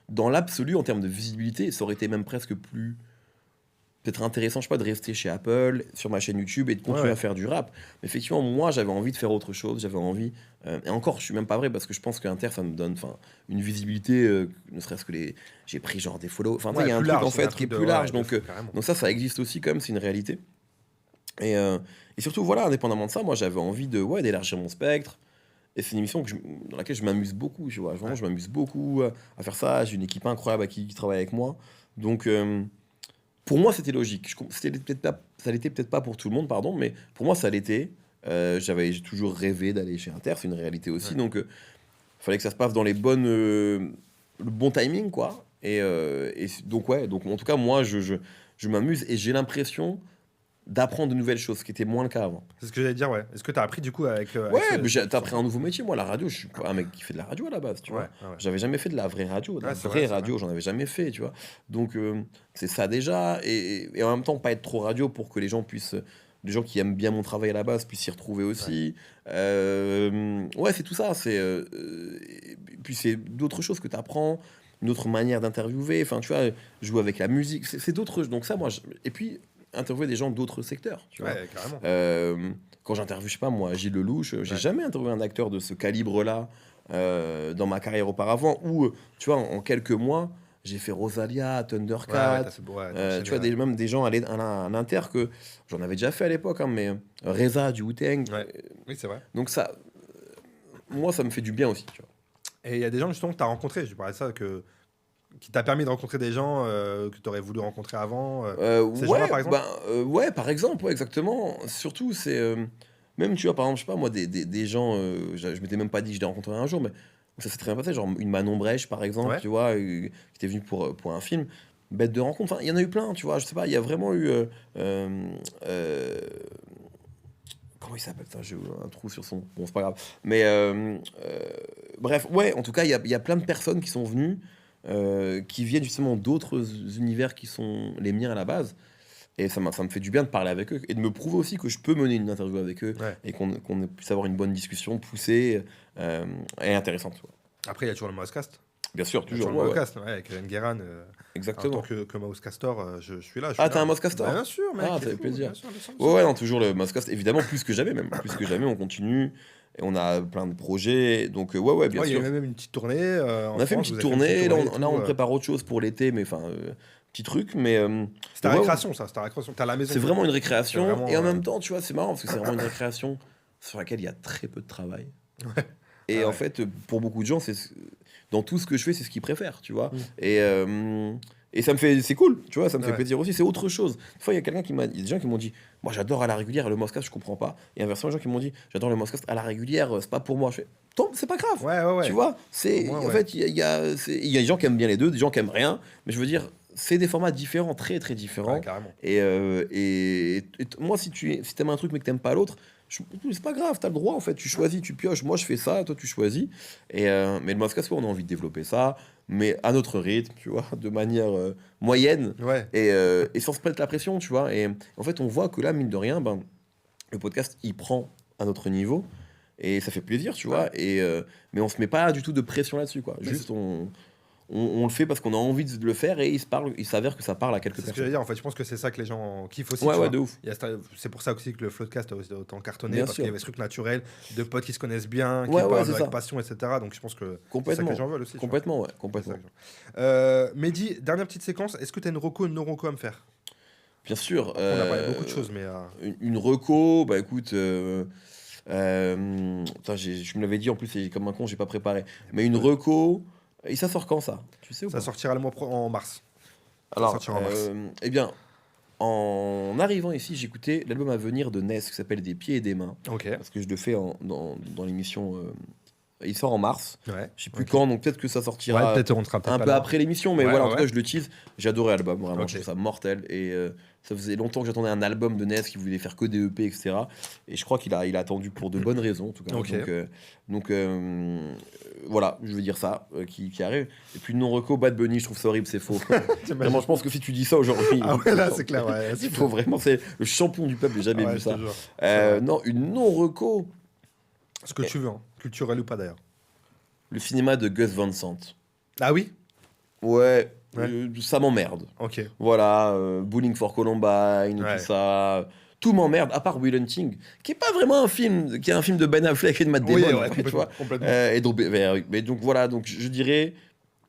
dans l'absolu, en termes de visibilité, ça aurait été même presque plus peut-être intéressant, je sais pas, de rester chez Apple, sur ma chaîne YouTube et de continuer Ouais. à faire du rap. Mais effectivement, moi, j'avais envie de faire autre chose, j'avais envie... et encore, je suis même pas vrai, parce que je pense qu'Inter, ça me donne une visibilité, ne serait-ce que les... J'ai pris genre des follow... Enfin, tu sais, il y a un plus truc, large, en c'est un fait, qui est truc de- plus large. ouais, de Donc, fou, carrément. donc ça existe aussi, quand même, c'est une réalité. Et surtout, voilà, indépendamment de ça, moi, j'avais envie d'élargir mon spectre. Et c'est une émission dans laquelle je m'amuse beaucoup, tu vois. Vraiment, je m'amuse beaucoup à faire ça. J'ai une équipe incroyable qui travaille avec moi. Donc, pour moi, c'était logique. Ça l'était peut-être pas pour tout le monde, pardon, mais pour moi, ça l'était. J'ai toujours rêvé d'aller chez Inter, c'est une réalité aussi. Donc, il fallait que ça se passe dans le bon timing, quoi. Et donc, ouais. Donc, en tout cas, moi, je m'amuse et j'ai l'impression d'apprendre de nouvelles choses, ce qui était moins le cas avant. C'est ce que j'allais dire, ouais. Est-ce que tu as appris du coup avec. Ouais, mais t'as appris un nouveau métier. Moi, la radio, je suis pas un mec qui fait de la radio à la base, tu vois. Ouais, ouais. J'avais jamais fait de la vraie radio. De la Ouais, c'est vraie vrai, c'est radio, j'en avais jamais fait, tu vois. Donc, c'est ça déjà. Et en même temps, pas être trop radio pour que les gens qui aiment bien mon travail à la base puissent s'y retrouver aussi. Ouais, c'est tout ça. Puis c'est d'autres choses que tu apprends, une autre manière d'interviewer. Enfin, tu vois, jouer avec la musique. C'est d'autres. Donc, ça, moi. Et puis, interviewer des gens d'autres secteurs, tu vois. Ouais, carrément. Quand j'interviewe, je sais pas moi, Gilles Lelouch, j'ai jamais interviewé un acteur de ce calibre-là dans ma carrière auparavant, où, tu vois, en quelques mois, j'ai fait Rosalia, Thundercat, t'as fait beau, ouais, tu vois, même des gens à l'Inter que j'en avais déjà fait à l'époque, hein, mais Reza du Wu-Tang. Ouais. Oui, c'est vrai. Donc ça, moi, ça me fait du bien aussi, tu vois. Et il y a des gens justement que tu as rencontrés, je parlais de ça, qui t'a permis de rencontrer des gens que tu aurais voulu rencontrer avant. Ces gens-là, par exemple ouais, par exemple, ouais, exactement. Surtout, c'est même, tu vois, par exemple, je sais pas, moi, des gens, je m'étais même pas dit que je les rencontrerais un jour, mais ça s'est très bien passé. Genre une Manon Brèche, par exemple, Ouais. tu vois, qui était venue pour un film. Bête de rencontre. Enfin, il y en a eu plein, tu vois. Je sais pas, il y a vraiment eu. Comment il s'appelle ça? J'ai eu un trou sur son. Bon, c'est pas grave. Mais bref, ouais, en tout cas, il y a plein de personnes qui sont venues, qui viennent justement d'autres univers qui sont les miens à la base. Et ça me fait du bien de parler avec eux et de me prouver aussi que je peux mener une interview avec eux Ouais. et qu'on puisse avoir une bonne discussion poussée et intéressante. Ouais. Après, il y a toujours le Mousecast. Bien sûr, Il y a toujours. toujours le Ouais, ouais. Mousecast, ouais, avec Ngueran. En Exactement. tant que Mousecastor, je suis là. Ah, t'as un Mousecastor? Bien sûr, mec. Ah, t'es ça fait fou, plaisir. bien sûr, bien sûr. Ouais, non, toujours le Moscast, évidemment, plus que jamais même. Plus que jamais, on continue. Et on a plein de projets. Donc, ouais, bien Ouais, il y sûr. a même une petite tournée. On a fait une petite tournée. Là, on prépare autre chose pour l'été, mais enfin, petit truc, mais C'est ta ouais, récréation, ça. C'est ta récréation. T'es à la maison. c'est vraiment une récréation. C'est vraiment, Et en même temps, tu vois, c'est marrant parce que c'est vraiment une récréation sur laquelle il y a très peu de travail. Ouais. Et Ah en ouais. fait, pour beaucoup de gens, dans tout ce que je fais, c'est ce qu'ils préfèrent, tu vois. Et ça me fait, c'est cool, tu vois, ça me fait Ouais. plaisir aussi. C'est autre chose. Des fois, il y a des gens qui m'ont dit, moi, j'adore à la régulière le Moscast, je comprends pas. Et inversement, les gens qui m'ont dit, j'adore le Moscast à la régulière, c'est pas pour moi. Je fais, tant, c'est pas grave. Ouais. Tu vois, c'est Au moins, en ouais. fait, il y a des gens qui aiment bien les deux, des gens qui aiment rien. Mais je veux dire, c'est des formats différents, très très différents. Ouais, carrément. Et moi, si t'aimes un truc mais que t'aimes pas l'autre, c'est pas grave, t'as le droit en fait. Tu choisis, tu pioches. Moi, je fais ça, toi, tu choisis. Mais le Moscast, on a envie de développer ça, mais à notre rythme, tu vois, de manière moyenne Ouais. et sans se mettre la pression, tu vois. Et en fait, on voit que là, mine de rien, ben, le podcast, il prend à notre niveau. Et ça fait plaisir, tu vois. Mais on se met pas du tout de pression là-dessus, quoi. Mais Juste, on le fait parce qu'on a envie de le faire et il s'avère que ça parle à quelques C'est ce que personnes. j'allais dire. En fait, je pense que c'est ça que les gens kiffent aussi. Ouais, tu ouais, vois. de ouf. C'est pour ça aussi que le Floodcast a autant cartonné, Bien parce sûr. qu'il y avait ce truc naturel de potes qui se connaissent bien, qui Ouais, ouais, parlent c'est avec ça. passion, etc. Donc je pense que c'est ça que Complètement. les gens veulent aussi. tu vois. Complètement, ouais, C'est ça complètement. que les gens- Mehdi, dernière petite séquence. Est-ce que tu as une reco, une non-reco à me faire? Bien sûr. On a parlé de beaucoup de choses, mais. Une reco, bah écoute, putain, je me l'avais dit en plus, c'est comme un con, j'ai pas préparé. Mais une reco, et ça sort quand ça? Tu sais ou Ça pas? sortira en mars. Alors, sortira en mars. eh bien, en arrivant ici, j'écoutais l'album à venir de Ness qui s'appelle Des pieds et des mains, Ok. parce que je le fais dans l'émission. Il sort en mars, Ouais. je sais plus Ok. quand, donc peut-être que ça sortira. Ouais, peut-être on sera peut-être un pas peu là. après l'émission, mais Ouais, voilà, en ouais, tout cas, ouais. je le tease. J'ai adoré l'album, vraiment, Ok. je trouve ça mortel. Et ça faisait longtemps que j'attendais un album de Ness qui voulait faire que des EP, etc. Et je crois qu'il a attendu pour de bonnes raisons, en tout cas. Ok. Donc, voilà, je veux dire ça, qui arrive. Et puis, non reco, Bad Bunny, je trouve ça horrible, c'est faux. Vraiment, je pense que si tu dis ça aujourd'hui. Ah ouais, là, c'est clair. Ouais, Il faut vraiment, c'est le champion du peuple, j'ai jamais Ouais, vu je ça. te jure. Non, une non reco, Ce que tu veux, hein. Culturel ou pas d'ailleurs. le cinéma de Gus Van Sant. Ah oui. Ouais, Ouais. ça m'emmerde. Ok. Voilà, Bowling for Columbine, Ouais. tout ça. Tout m'emmerde, à part Will Hunting, qui est pas vraiment un film, qui est un film de Ben Affleck et de Matt Damon, Oui, en ouais, fait, tu vois. complètement. Et donc, mais donc voilà, donc je dirais,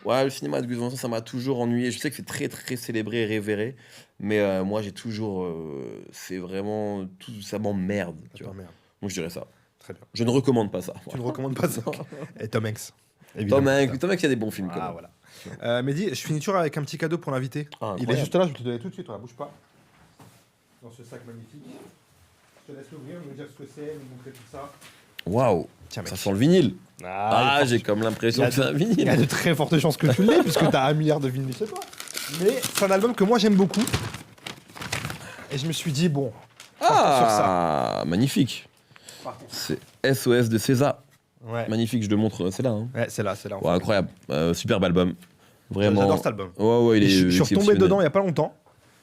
ouais, le cinéma de Gus Van Sant, ça m'a toujours ennuyé. Je sais que c'est très très célébré et révéré, mais moi j'ai toujours, c'est vraiment, tout, ça m'emmerde, tu vois. Attends, merde. Donc je dirais ça. Très bien. Je ne recommande pas ça. Tu ne recommandes pas ça. Et Tom Hanks. Tom évidemment. Hanks, il y a des bons films quand Ah, même. voilà. Mehdi, je finis toujours avec un petit cadeau pour l'invité. Ah, Il est incroyable. juste là, je vais te le donner tout de suite, bouge pas. Dans ce sac magnifique. Je te laisse l'ouvrir, me dire ce que c'est, me montrer tout ça. Waouh, Tiens, ça sent le vinyle. Ah, j'ai comme il l'impression y a que c'est un Il y vinyle. a de très fortes chances que tu l'aies, puisque t'as 1 milliard de vinyles chez toi. Mais c'est un album que moi j'aime beaucoup. Et je me suis dit, bon, Ah, magnifique. partons. C'est SOS de César. Ouais, Magnifique, je le montre, c'est là. Hein. ouais c'est là. Ouais, incroyable. Superbe album. Vraiment. J'adore cet album. Ouais, il Et est. je suis retombé exceptionnel. dedans il y a pas longtemps.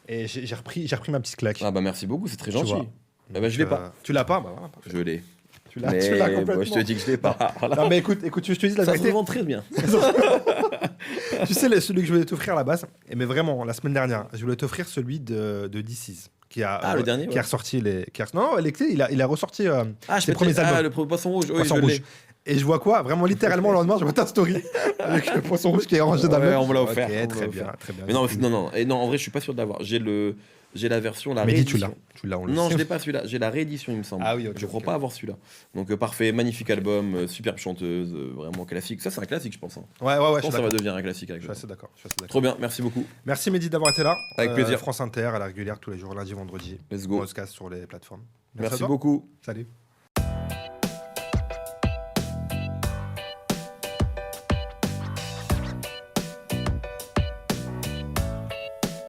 Et j'ai repris ma petite claque. Ah, bah merci beaucoup, c'est très Tu gentil. vois. Ah, bah je l'ai pas. Tu l'as pas? Bah voilà. Je l'ai. Tu l'as Mais complètement. bon, je te dis que je l'ai pas. Voilà. Non mais écoute, je te dis la Ça se vérité. vend très bien. Tu sais, celui que je voulais t'offrir à la base, mais vraiment, la semaine dernière, je voulais t'offrir celui de DC's. Qui a, Ah, le dernier, qui ouais. a ressorti les. Non, les clés, il a ressorti Ah, ses premiers albums. le poisson rouge. Oui, Poisson je rouge. l'ai. Et je vois quoi? Vraiment, littéralement, le lendemain, je vois ta story avec le poisson rouge qui est rangé dans le Ouais, meuble. on me l'a Ok, offert. On me l'a très offert. bien, très bien. Mais non, non. Et non, en vrai, je suis pas sûr d'avoir. J'ai la version, la Mais dis, réédition. tu l'as, on le Non, sait. je l'ai pas celui-là. J'ai la réédition, il me semble. Ah oui, ok, Je crois ok. pas avoir celui-là. Donc parfait, magnifique album, superbe chanteuse, vraiment classique. Ça, c'est un classique, je pense. Hein. Ouais, Je je pense suis que ça va d'accord. devenir un classique avec Je suis le assez d'accord. Trop bien, merci beaucoup. Merci Mehdi d'avoir été là. Avec plaisir. France Inter à la régulière tous les jours, lundi, vendredi. Let's go. Podcast sur les plateformes. à Merci toi. beaucoup. Salut.